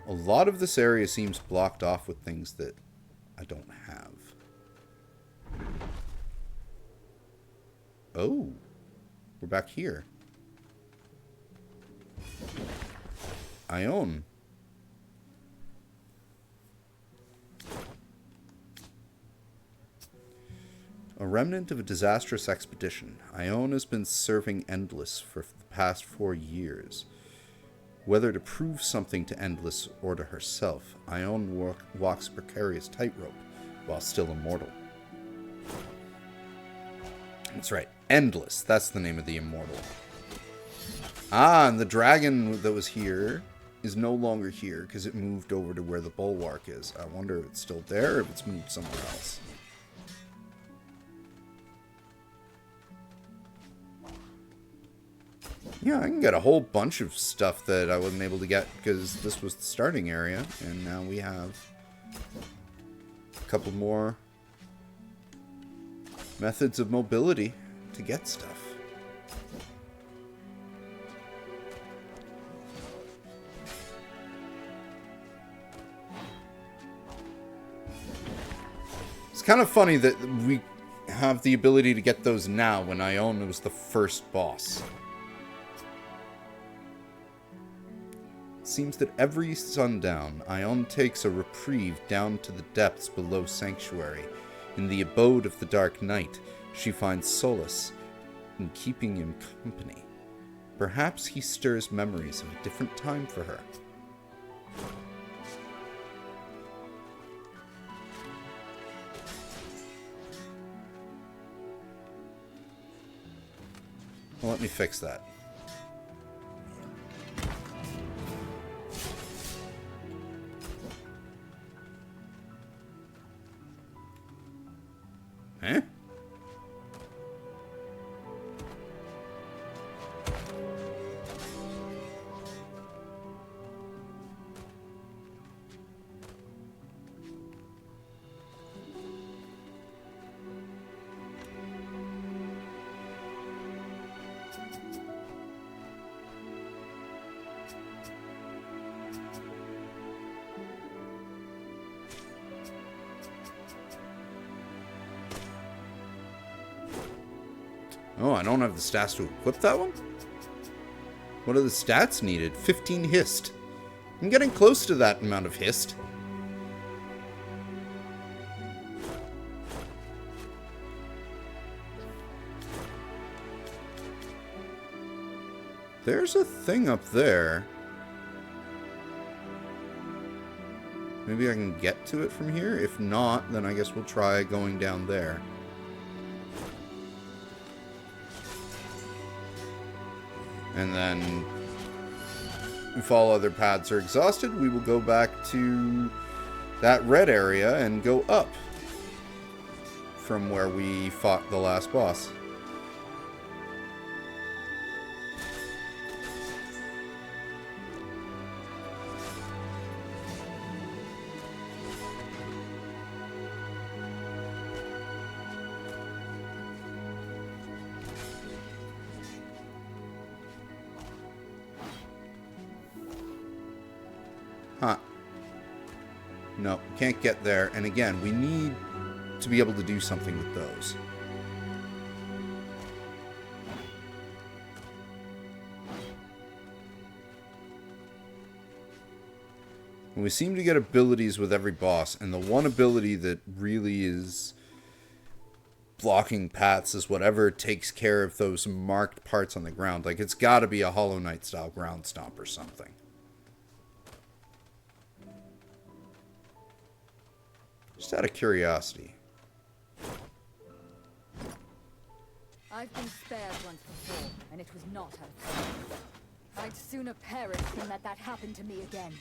A lot of this area seems blocked off with things that I don't have. Oh. We're back here. Ione. A remnant of a disastrous expedition. Ione has been serving Endless for the past 4 years. Whether to prove something to Endless or to herself, Ione walks a precarious tightrope while still immortal. That's right, Endless. That's the name of the immortal. Ah, and the dragon that was here is no longer here because it moved over to where the bulwark is. I wonder if it's still there or if it's moved somewhere else. Yeah, I can get a whole bunch of stuff that I wasn't able to get because this was the starting area, and now we have a couple more methods of mobility to get stuff. It's kind of funny that we have the ability to get those now when Ione was the first boss. Seems that every sundown, Ione takes a reprieve down to the depths below Sanctuary. In the abode of the Dark Knight, she finds solace in keeping him company. Perhaps he stirs memories of a different time for her. Well, let me fix that. Eh? Oh, I don't have the stats to equip that one? What are the stats needed? 15 hist. I'm getting close to that amount of hist. There's a thing up there. Maybe I can get to it from here. If not, then I guess we'll try going down there. And then, if all other paths are exhausted, we will go back to that red area and go up from where we fought the last boss. Huh. No, can't get there. And again, we need to be able to do something with those. And we seem to get abilities with every boss, and the one ability that really is blocking paths is whatever takes care of those marked parts on the ground. Like, it's got to be a Hollow Knight style ground stomp or something. Just out of curiosity. I've been spared once before, and it was not out of kindness. I'd sooner perish than that happened to me again.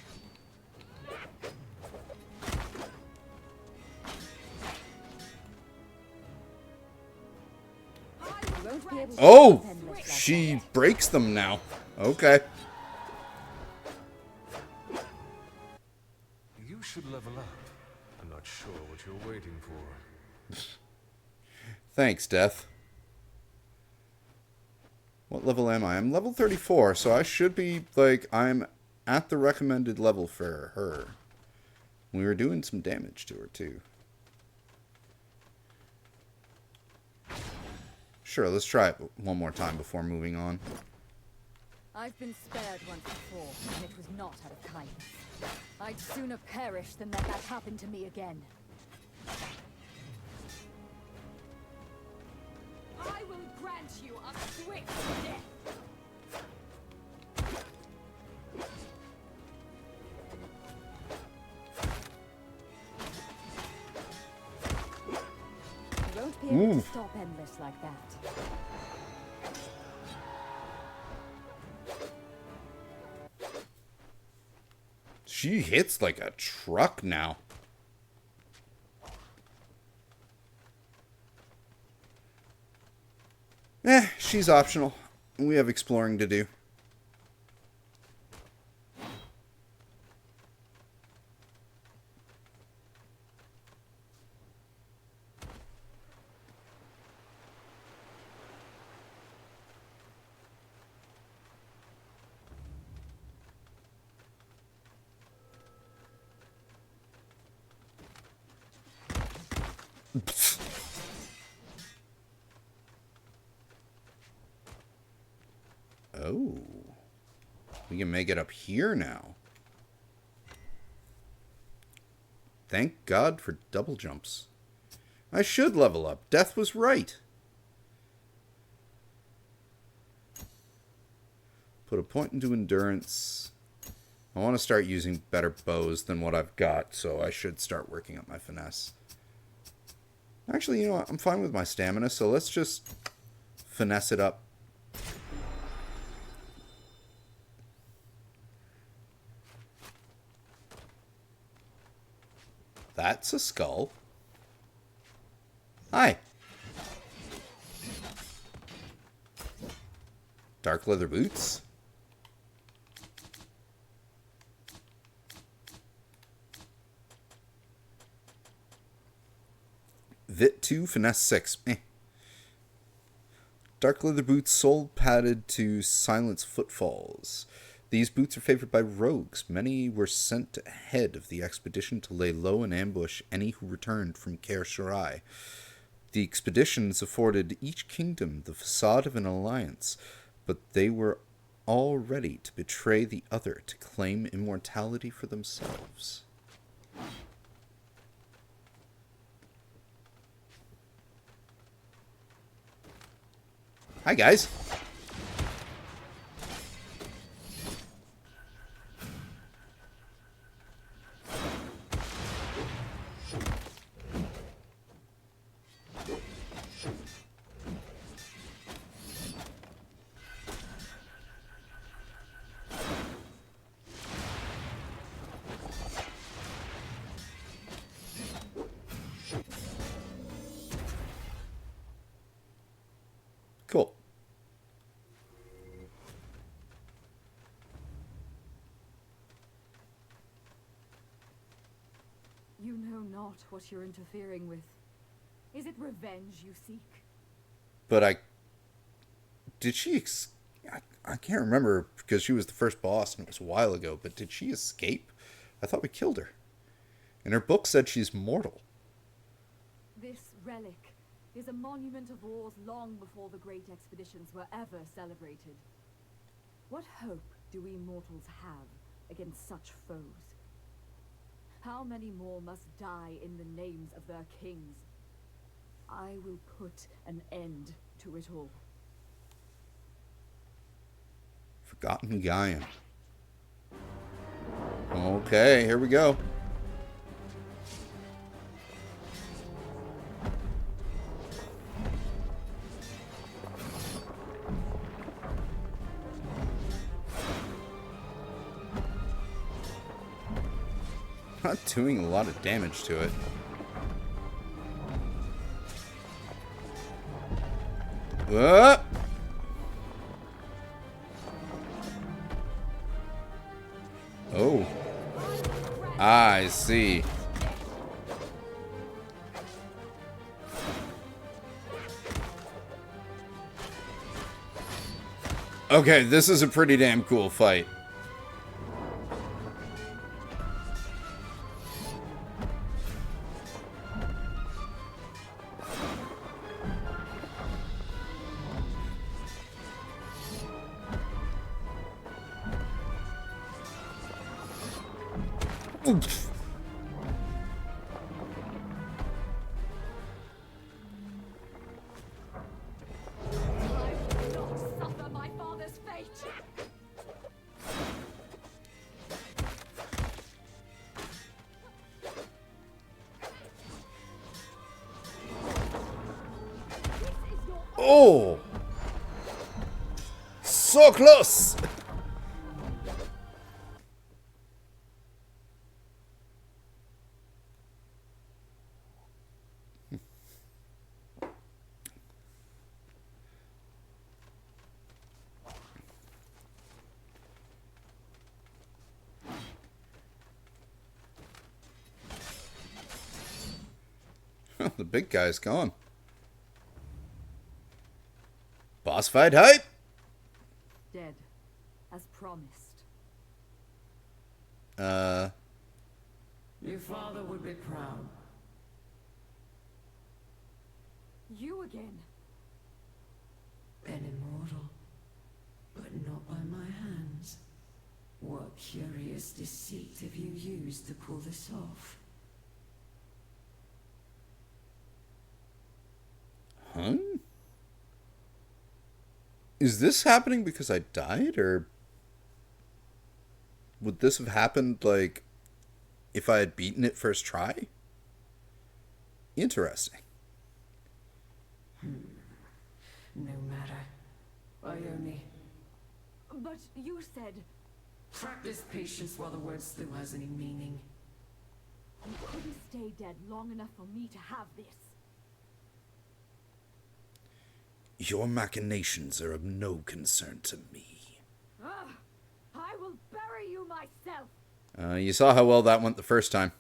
Oh! She breaks them now. Okay. You should level up. I'm not sure what you're waiting for. Thanks, Death. What level am I? I'm level 34, so I should be, like, I'm at the recommended level for her. We were doing some damage to her, too. Sure, let's try it one more time before moving on. I've been spared once before, and it was not out of kindness. I'd sooner perish than that happened to me again. I will grant you a swift death. You won't be able to stop endless like that. She hits like a truck now. She's optional. We have exploring to do. Oh. We can make it up here now. Thank God for double jumps. I should level up. Death was right. Put a point into endurance. I want to start using better bows than what I've got, so I should start working up my finesse. Actually, you know what? I'm fine with my stamina, so let's just finesse it up. That's a skull. Hi. Dark leather boots. Vit 2, finesse 6. Dark leather boots, sole padded to silence footfalls. These boots are favored by rogues. Many were sent ahead of the expedition to lay low and ambush any who returned from Kaer Shirai. The expeditions afforded each kingdom the facade of an alliance, but they were all ready to betray the other to claim immortality for themselves. Hi, guys. not what you're interfering with. Is it revenge you seek? But did she I can't remember because she was the first boss and it was a while ago, but did she escape? I thought we killed her. And her book said she's mortal. This relic is a monument of wars long before the great expeditions were ever celebrated. What hope do we mortals have against such foes? How many more must die in the names of their kings? I will put an end to it all. Forgotten Gaian. Okay, here we go. Not doing a lot of damage to it. Whoa! Oh. I see. Okay, this is a pretty damn cool fight. Oof. I will not suffer my father's fate. Oh! So close! The big guy's gone. Boss fight hype? Dead, as promised. Your father would be proud. You again? An immortal, but not by my hands. What curious deceit have you used to pull this off? Huh? Is this happening because I died, or would this have happened, like, if I had beaten it first try? Interesting. No matter. I only But you said practice patience while the word still has any meaning. you couldn't stay dead long enough for me to have this. Your machinations are of no concern to me. I will bury you myself. You saw how well that went the first time.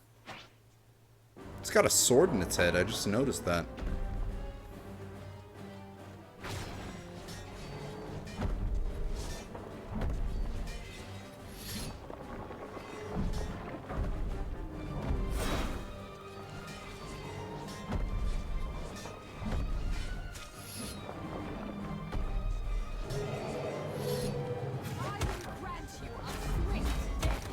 It's got a sword in its head, I just noticed that. I will grant you a swift death.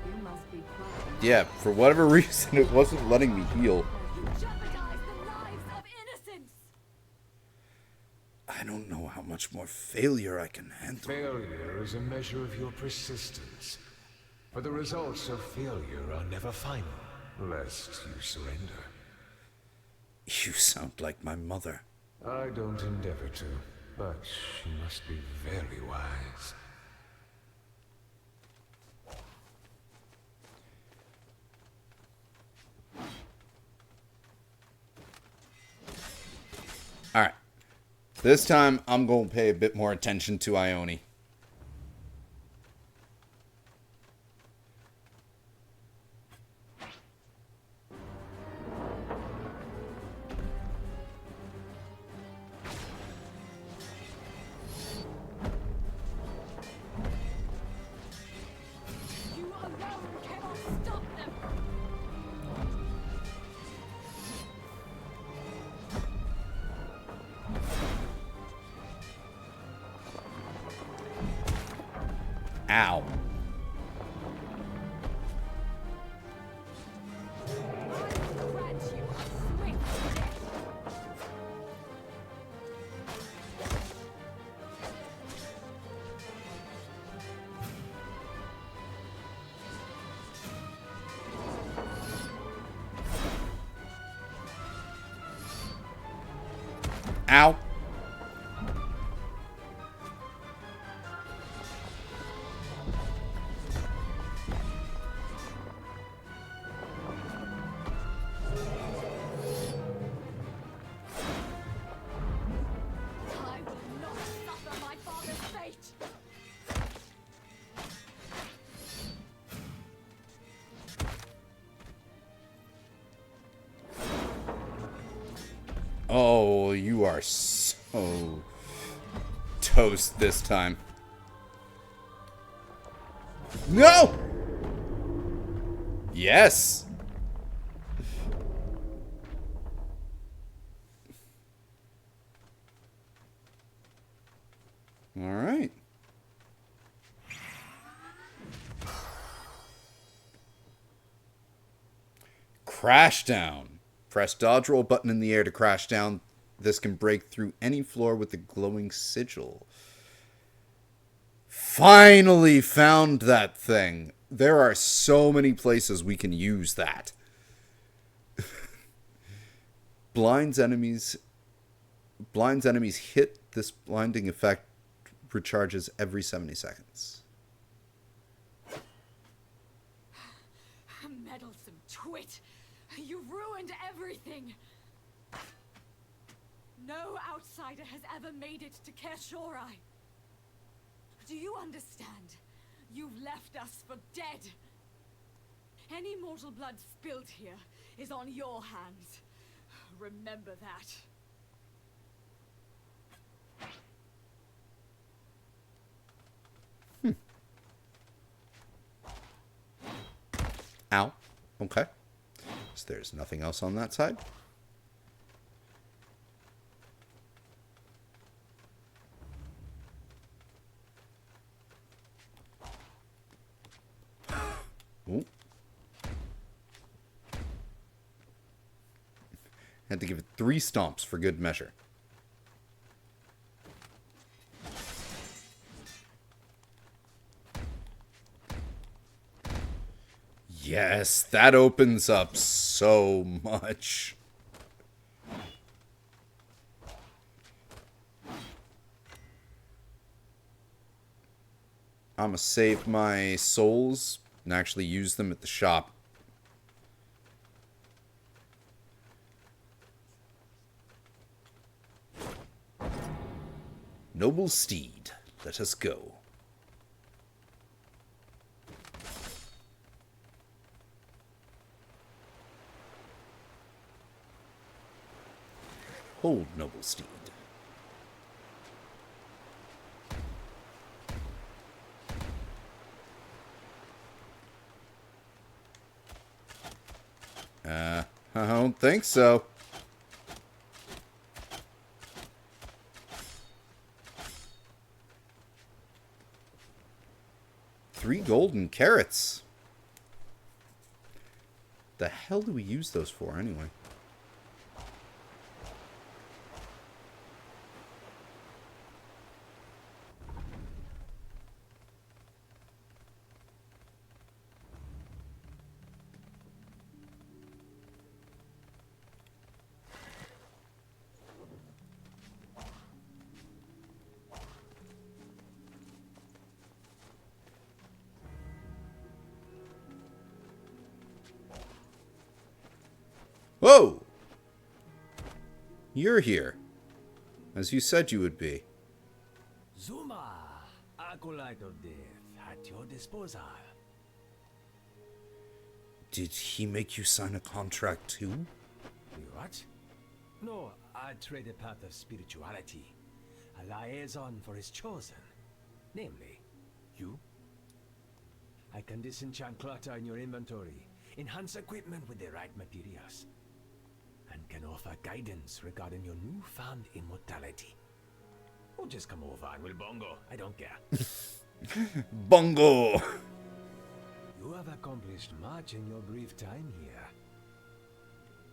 You must be quiet. Yeah, for whatever reason, it wasn't letting me heal. You jeopardize the lives of innocents. I don't know how much more failure I can handle. Failure is a measure of your persistence. For the results of failure are never final, lest you surrender. You sound like my mother. I don't endeavor to, but she must be very wise. Alright. This time, I'm going to pay a bit more attention to Ione. You alone cannot stop them. Ow. Grant you a swift death. Ow. I will not suffer my father's fate. Oh, you are so toast this time. No! Yes! Alright. Crash down. Press dodge roll button in the air to crash down. This can break through any floor with a glowing sigil. Finally found that thing. There are so many places we can use that. Blinds enemies hit. This blinding effect recharges every 70 seconds. Meddlesome twit! You ruined everything! No outsider has ever made it to Kershorai. Do you understand? You've left us for dead. Any mortal blood spilled here is on your hands. Remember that. Ow. Okay. So there's nothing else on that side. Ooh. Had to give it 3 stomps for good measure. Yes, that opens up so much. I'm gonna save my souls and actually use them at the shop. Noble steed, let us go. Hold, noble steed. I don't think so. Three golden carrots. The hell do we use those for anyway? Whoa! You're here. as you said you would be. Zuma, acolyte of death, at your disposal. Did he make you sign a contract too? What? No, I trade a path of spirituality. A liaison for his chosen. Namely, you. I can disenchant clutter in your inventory, enhance equipment with the right materials, and can offer guidance regarding your newfound immortality. Or just come over and we'll bongo. I don't care. Bongo! You have accomplished much in your brief time here.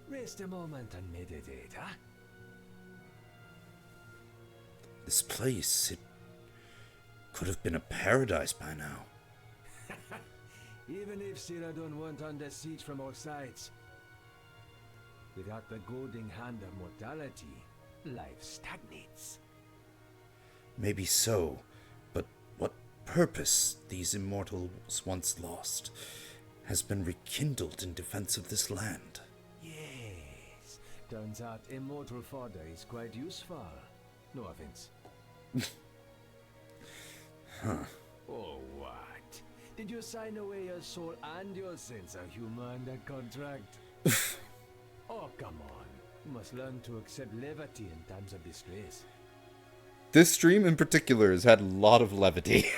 Rest a moment and meditate, huh? This place, it could have been a paradise by now. Even if Cyrodiil weren't under siege from all sides, without the goading hand of mortality, life stagnates. Maybe so, but what purpose these immortals once lost has been rekindled in defense of this land. Yes, turns out immortal fodder is quite useful. No offense. Huh. Oh, what? Did you sign away your soul and your sense of humor in that contract? Oh, come on. You must learn to accept levity in times of distress. This stream in particular has had a lot of levity.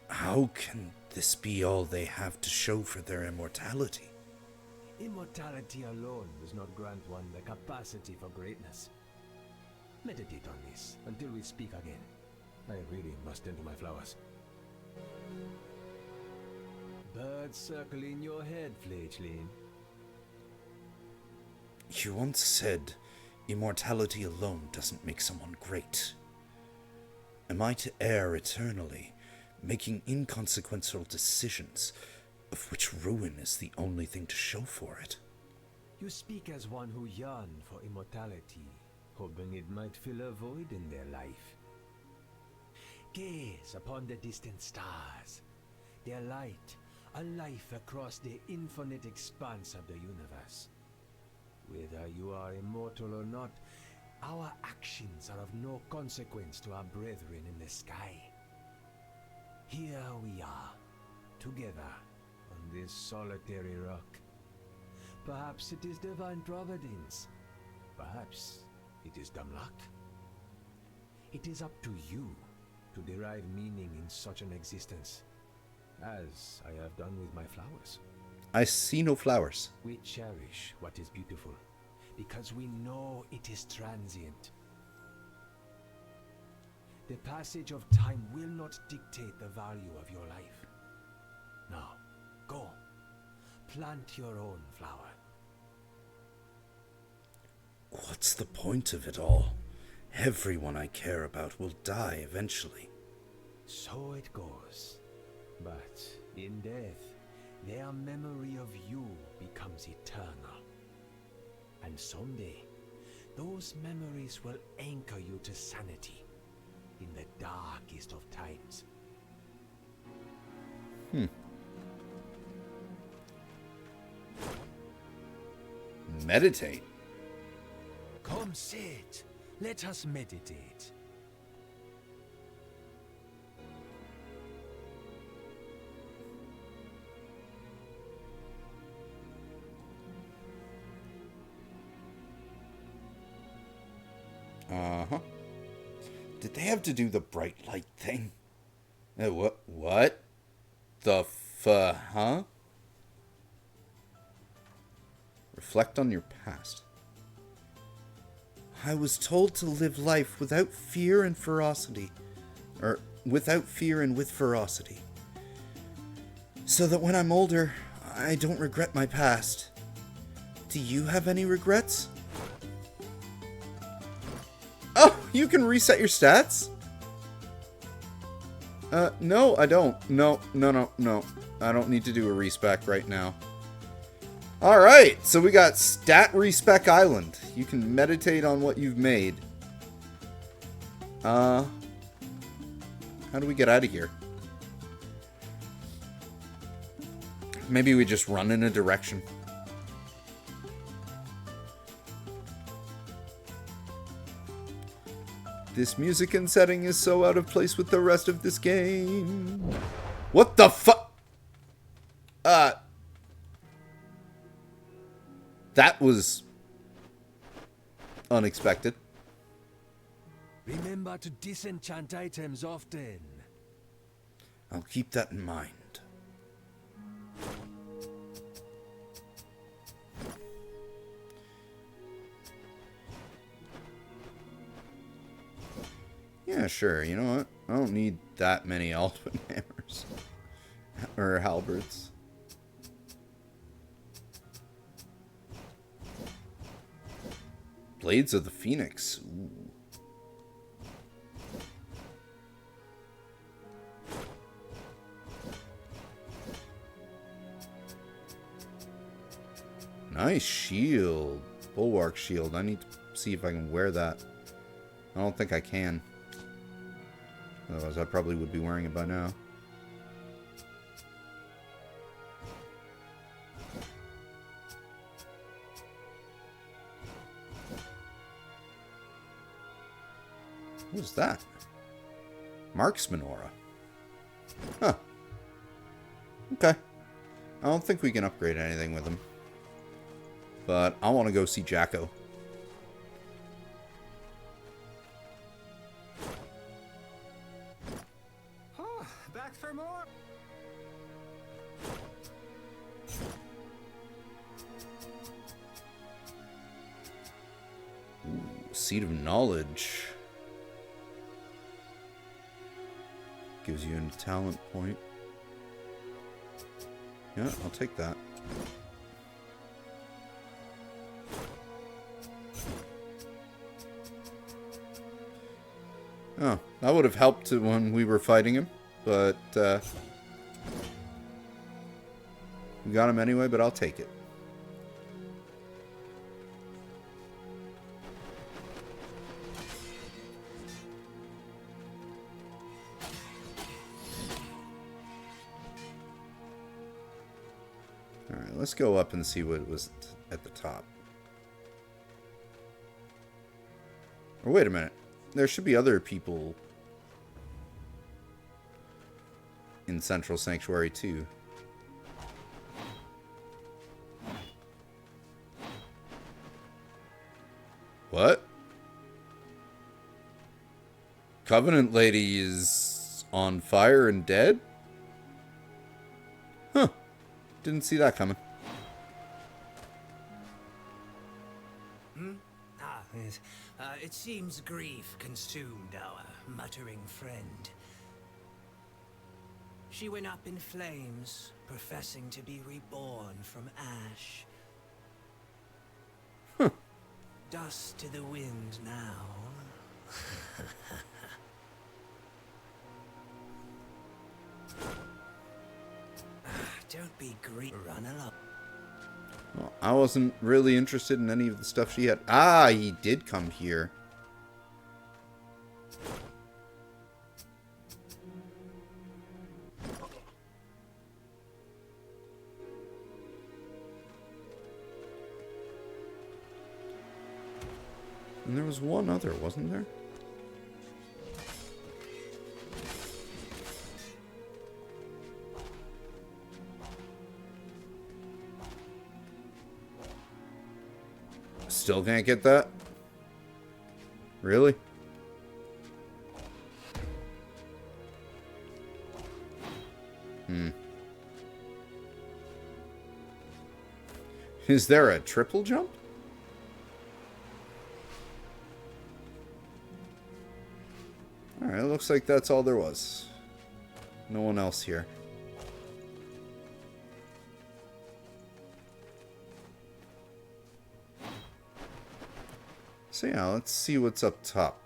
How can this be all they have to show for their immortality? Immortality alone does not grant one the capacity for greatness. Meditate on this until we speak again. I really must tend to my flowers. Birds circle in your head, fledgling. You once said immortality alone doesn't make someone great. Am I to err eternally, making inconsequential decisions, of which ruin is the only thing to show for it? You speak as one who yearned for immortality, hoping it might fill a void in their life. Gaze upon the distant stars, their light, a life across the infinite expanse of the universe. Whether you are immortal or not, our actions are of no consequence to our brethren in the sky. Here we are, together on this solitary rock. Perhaps it is divine providence. Perhaps it is dumb luck. It is up to you to derive meaning in such an existence, as I have done with my flowers. I see no flowers. We cherish what is beautiful, because we know it is transient. The passage of time will not dictate the value of your life. Now, go. Plant your own flower. What's the point of it all? Everyone I care about will die eventually. So it goes. But in death, their memory of you becomes eternal. And someday, those memories will anchor you to sanity in the darkest of times. Meditate? Come sit. Let us meditate. Uh-huh. Did they have to do the bright light thing? What? The huh? Reflect on your past. I was told to live life without fear and ferocity. Or without fear and with ferocity. So that when I'm older, I don't regret my past. Do you have any regrets? Oh, you can reset your stats? No, I don't. No. I don't need to do a respec right now. Alright, so we got Stat Respec Island. You can meditate on what you've made. How do we get out of here? Maybe we just run in a direction. This music and setting is so out of place with the rest of this game. What the fuck? That was unexpected. Remember to disenchant items often. I'll keep that in mind. Yeah, sure. You know what? I don't need that many Alduin hammers. Or halberds. Blades of the Phoenix. Ooh. Nice shield. Bulwark shield. I need to see if I can wear that. I don't think I can. Otherwise, I probably would be wearing it by now. What is that? Marksman aura. Huh. Okay. I don't think we can upgrade anything with him. But I want to go see Jacko. Oh, back for more. Ooh, Seed of Knowledge. Gives you a talent point. Yeah, I'll take that. Oh, that would have helped when we were fighting him, but we got him anyway, but I'll take it. Alright, let's go up and see what was at the top. Or wait a minute. There should be other people in Central Sanctuary too. What? Covenant Lady is on fire and dead? Huh. Didn't see that coming. Yes. It seems grief consumed our muttering friend. She went up in flames, professing to be reborn from ash. Huh. Dust to the wind now. Don't be greedy. Run along. Well, I wasn't really interested in any of the stuff she had. Ah, he did come here. And there was one other, wasn't there? Still can't get that? Really? Is there a triple jump? Alright, looks like that's all there was. No one else here. So yeah, let's see what's up top.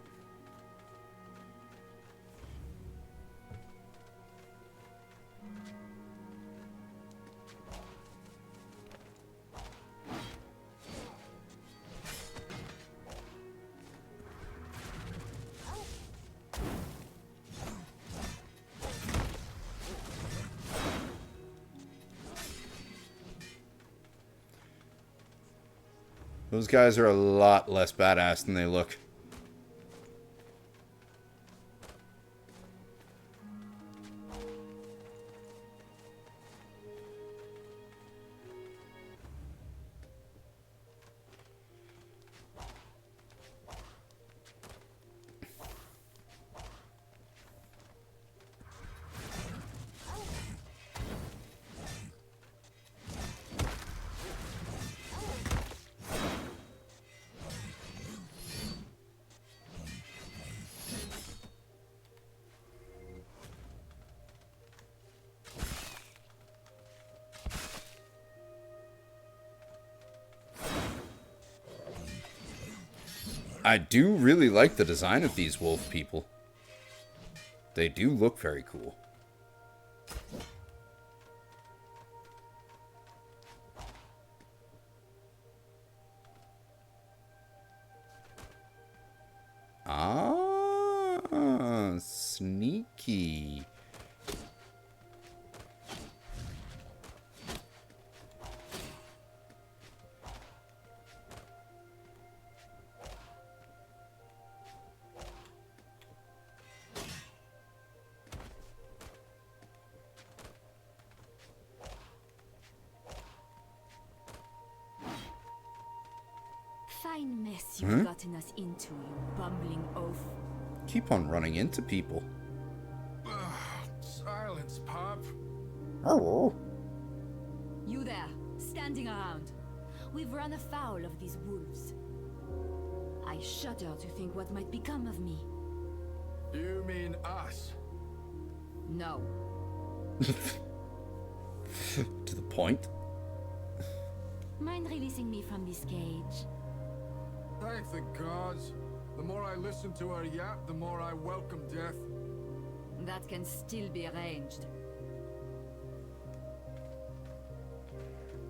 Those guys are a lot less badass than they look. I do really like the design of these wolf people. They do look very cool. Ah, sneaky. Fine mess you've gotten us into, you bumbling oaf. Keep on running into people. Silence, Pop. Oh. You there, standing around. We've run afoul of these wolves. I shudder to think what might become of me. You mean us? No. To the point. Mind releasing me from this cage? Thank the gods. The more I listen to her yap, the more I welcome death. That can still be arranged.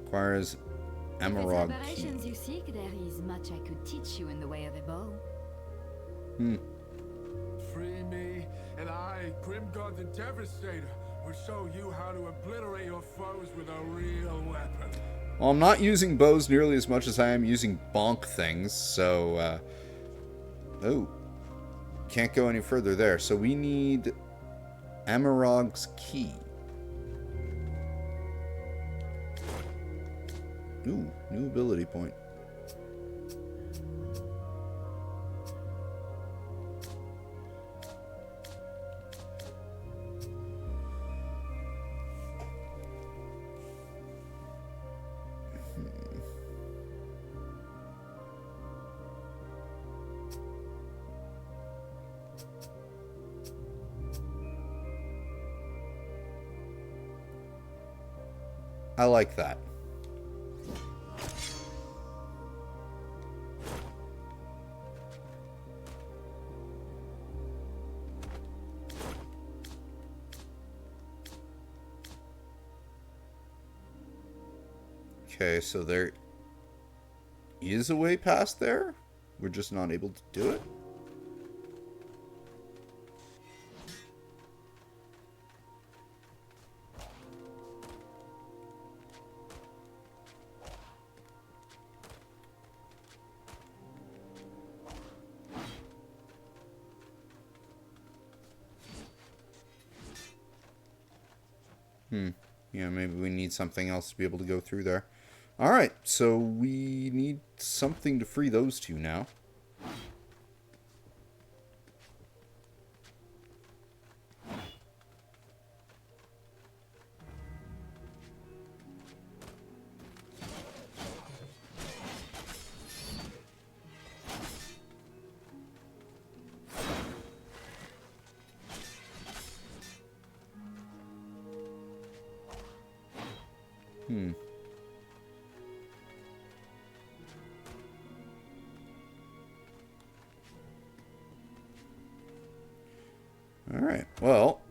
Requires Emerald If it's key. aberrations you seek, there is much I could teach you in the way of a bow. Free me, and I, Grimgod the Devastator, will show you how to obliterate your foes with a real weapon. Well, I'm not using bows nearly as much as I am using bonk things, so, oh. Can't go any further there. So we need Amarog's key. Ooh, new ability point. I like that. Okay, so there is a way past there. We're just not able to do it. Yeah, maybe we need something else to be able to go through there. Alright, so we need something to free those two now. Alright, well.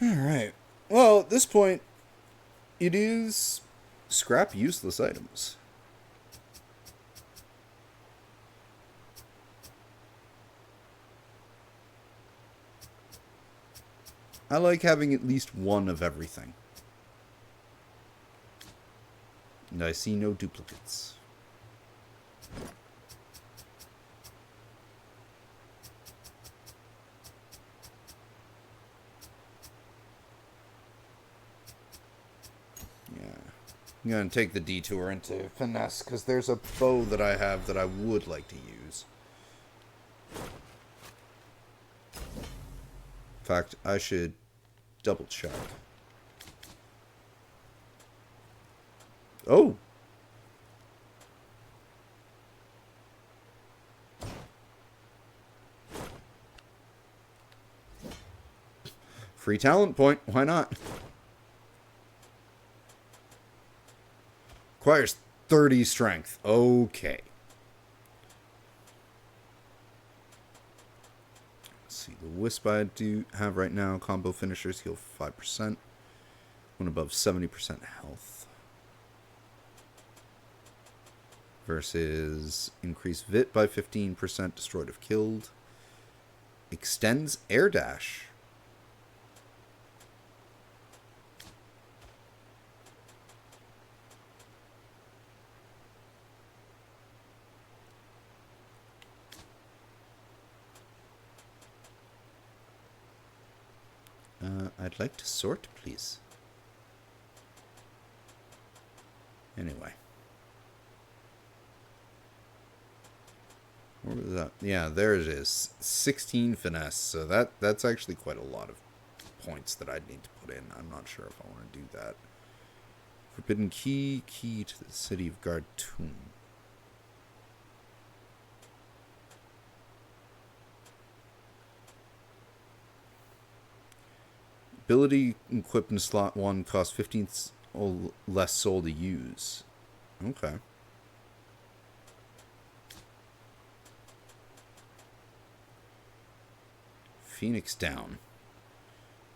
Alright. Well, at this point, it is scrap useless items. I like having at least one of everything. And I see no duplicates. Yeah. I'm going to take the detour into finesse, because there's a bow that I have that I would like to use. In fact, I should double check. Oh! Free talent point, why not? Requires 30 strength. Okay. Let's see, the Wisp I do have right now, combo finishers heal 5%. One above 70% health. Versus increase Vit by 15%, destroyed if killed. Extends air dash. I'd like to sort, please. Anyway. What was that? Yeah, there it is. 16 finesse. So that's actually quite a lot of points that I'd need to put in. I'm not sure if I want to do that. Forbidden key. Key to the city of Gartoon. Ability equipped in slot 1 costs 15 less soul to use. Okay. Phoenix Down.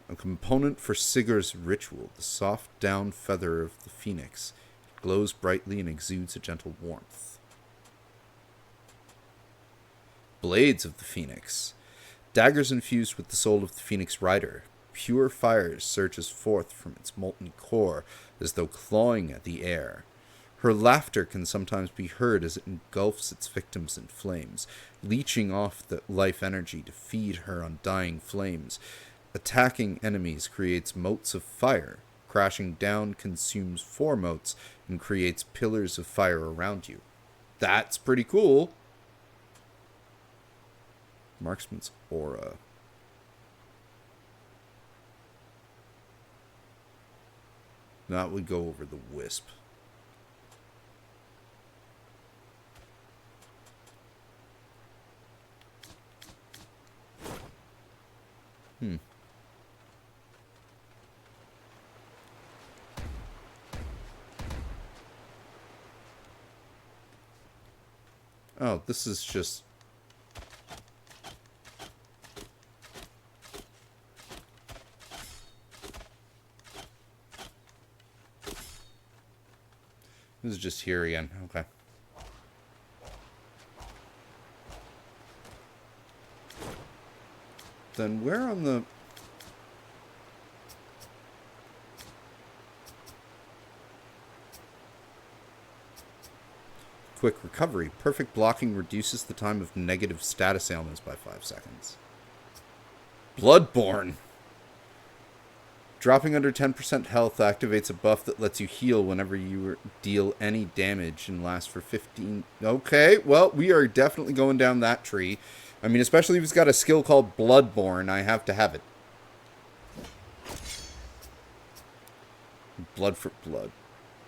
A component for Sigur's ritual. The soft down feather of the phoenix. It glows brightly and exudes a gentle warmth. Blades of the Phoenix. Daggers infused with the soul of the Phoenix Rider. Pure fire surges forth from its molten core as though clawing at the air. Her laughter can sometimes be heard as it engulfs its victims in flames, leeching off the life energy to feed her undying flames. Attacking enemies creates motes of fire. Crashing down consumes 4 motes and creates pillars of fire around you. That's pretty cool. Marksman's Aura. That would go over the Wisp. Oh, this is just... This is just here again. Okay. Then where on the... Quick recovery. Perfect blocking reduces the time of negative status ailments by 5 seconds. Bloodborne. Dropping under 10% health activates a buff that lets you heal whenever you deal any damage and lasts for 15... Okay, well, we are definitely going down that tree. I mean, especially if it's got a skill called Bloodborne, I have to have it. Blood for blood.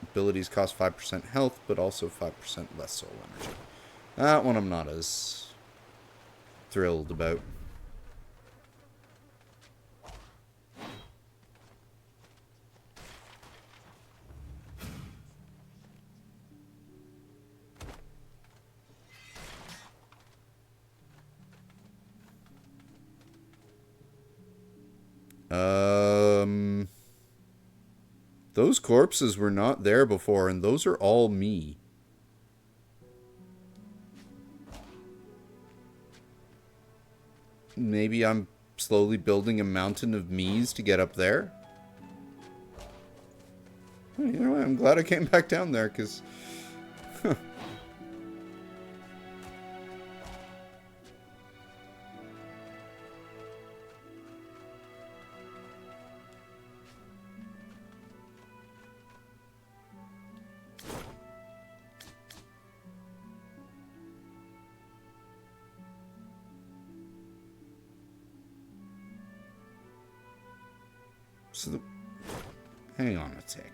Abilities cost 5% health, but also 5% less soul energy. That one I'm not as thrilled about. Those corpses were not there before, and those are all me. Maybe I'm slowly building a mountain of me's to get up there. You know what? I'm glad I came back down there, because... So hang on a tick.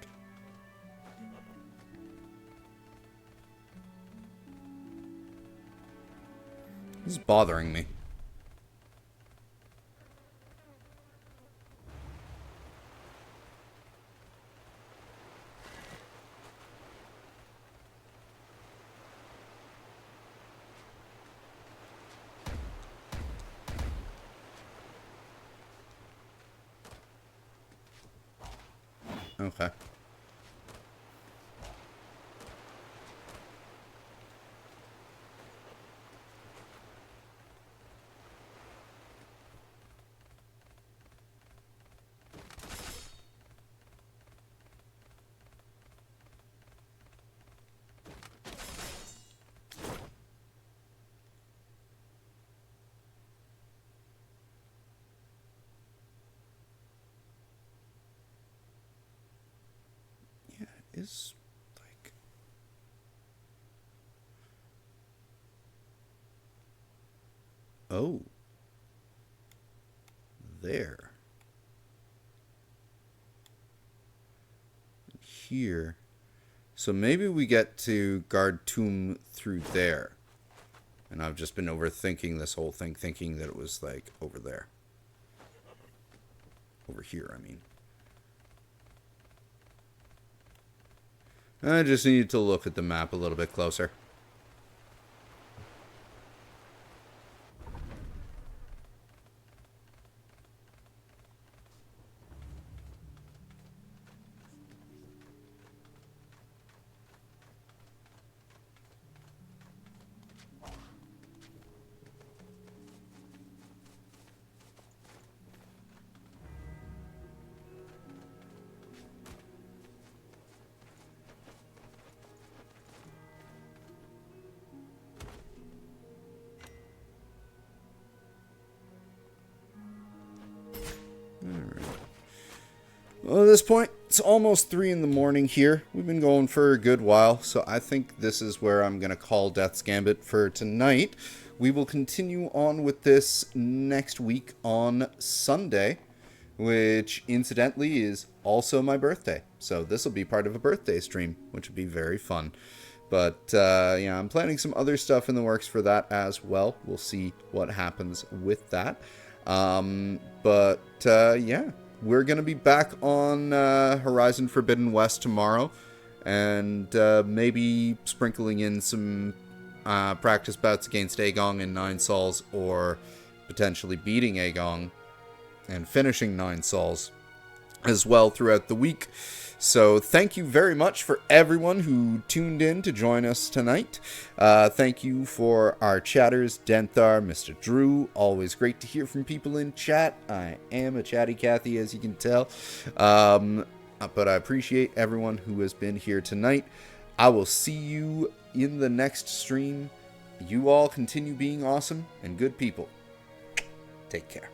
This is bothering me. Okay. Is like oh there here, so maybe we get to guard tomb through there, and I've just been overthinking this whole thing, thinking that it was like over there, over here, I mean. I just need to look at the map a little bit closer. Well, at this point, it's almost 3 in the morning here. We've been going for a good while, so I think this is where I'm going to call Death's Gambit for tonight. We will continue on with this next week on Sunday, which incidentally is also my birthday. So this will be part of a birthday stream, which would be very fun. But yeah, I'm planning some other stuff in the works for that as well. We'll see what happens with that. Yeah. We're going to be back on Horizon Forbidden West tomorrow, and maybe sprinkling in some practice bouts against Aegong and Nine Sols, or potentially beating Aegong and finishing Nine Sols as well throughout the week. So thank you very much for everyone who tuned in to join us tonight. Thank you for our chatters, Denthar, Mr. Drew. Always great to hear from people in chat. I am a chatty Cathy, as you can tell. But I appreciate everyone who has been here tonight. I will see you in the next stream. You all continue being awesome and good people. Take care.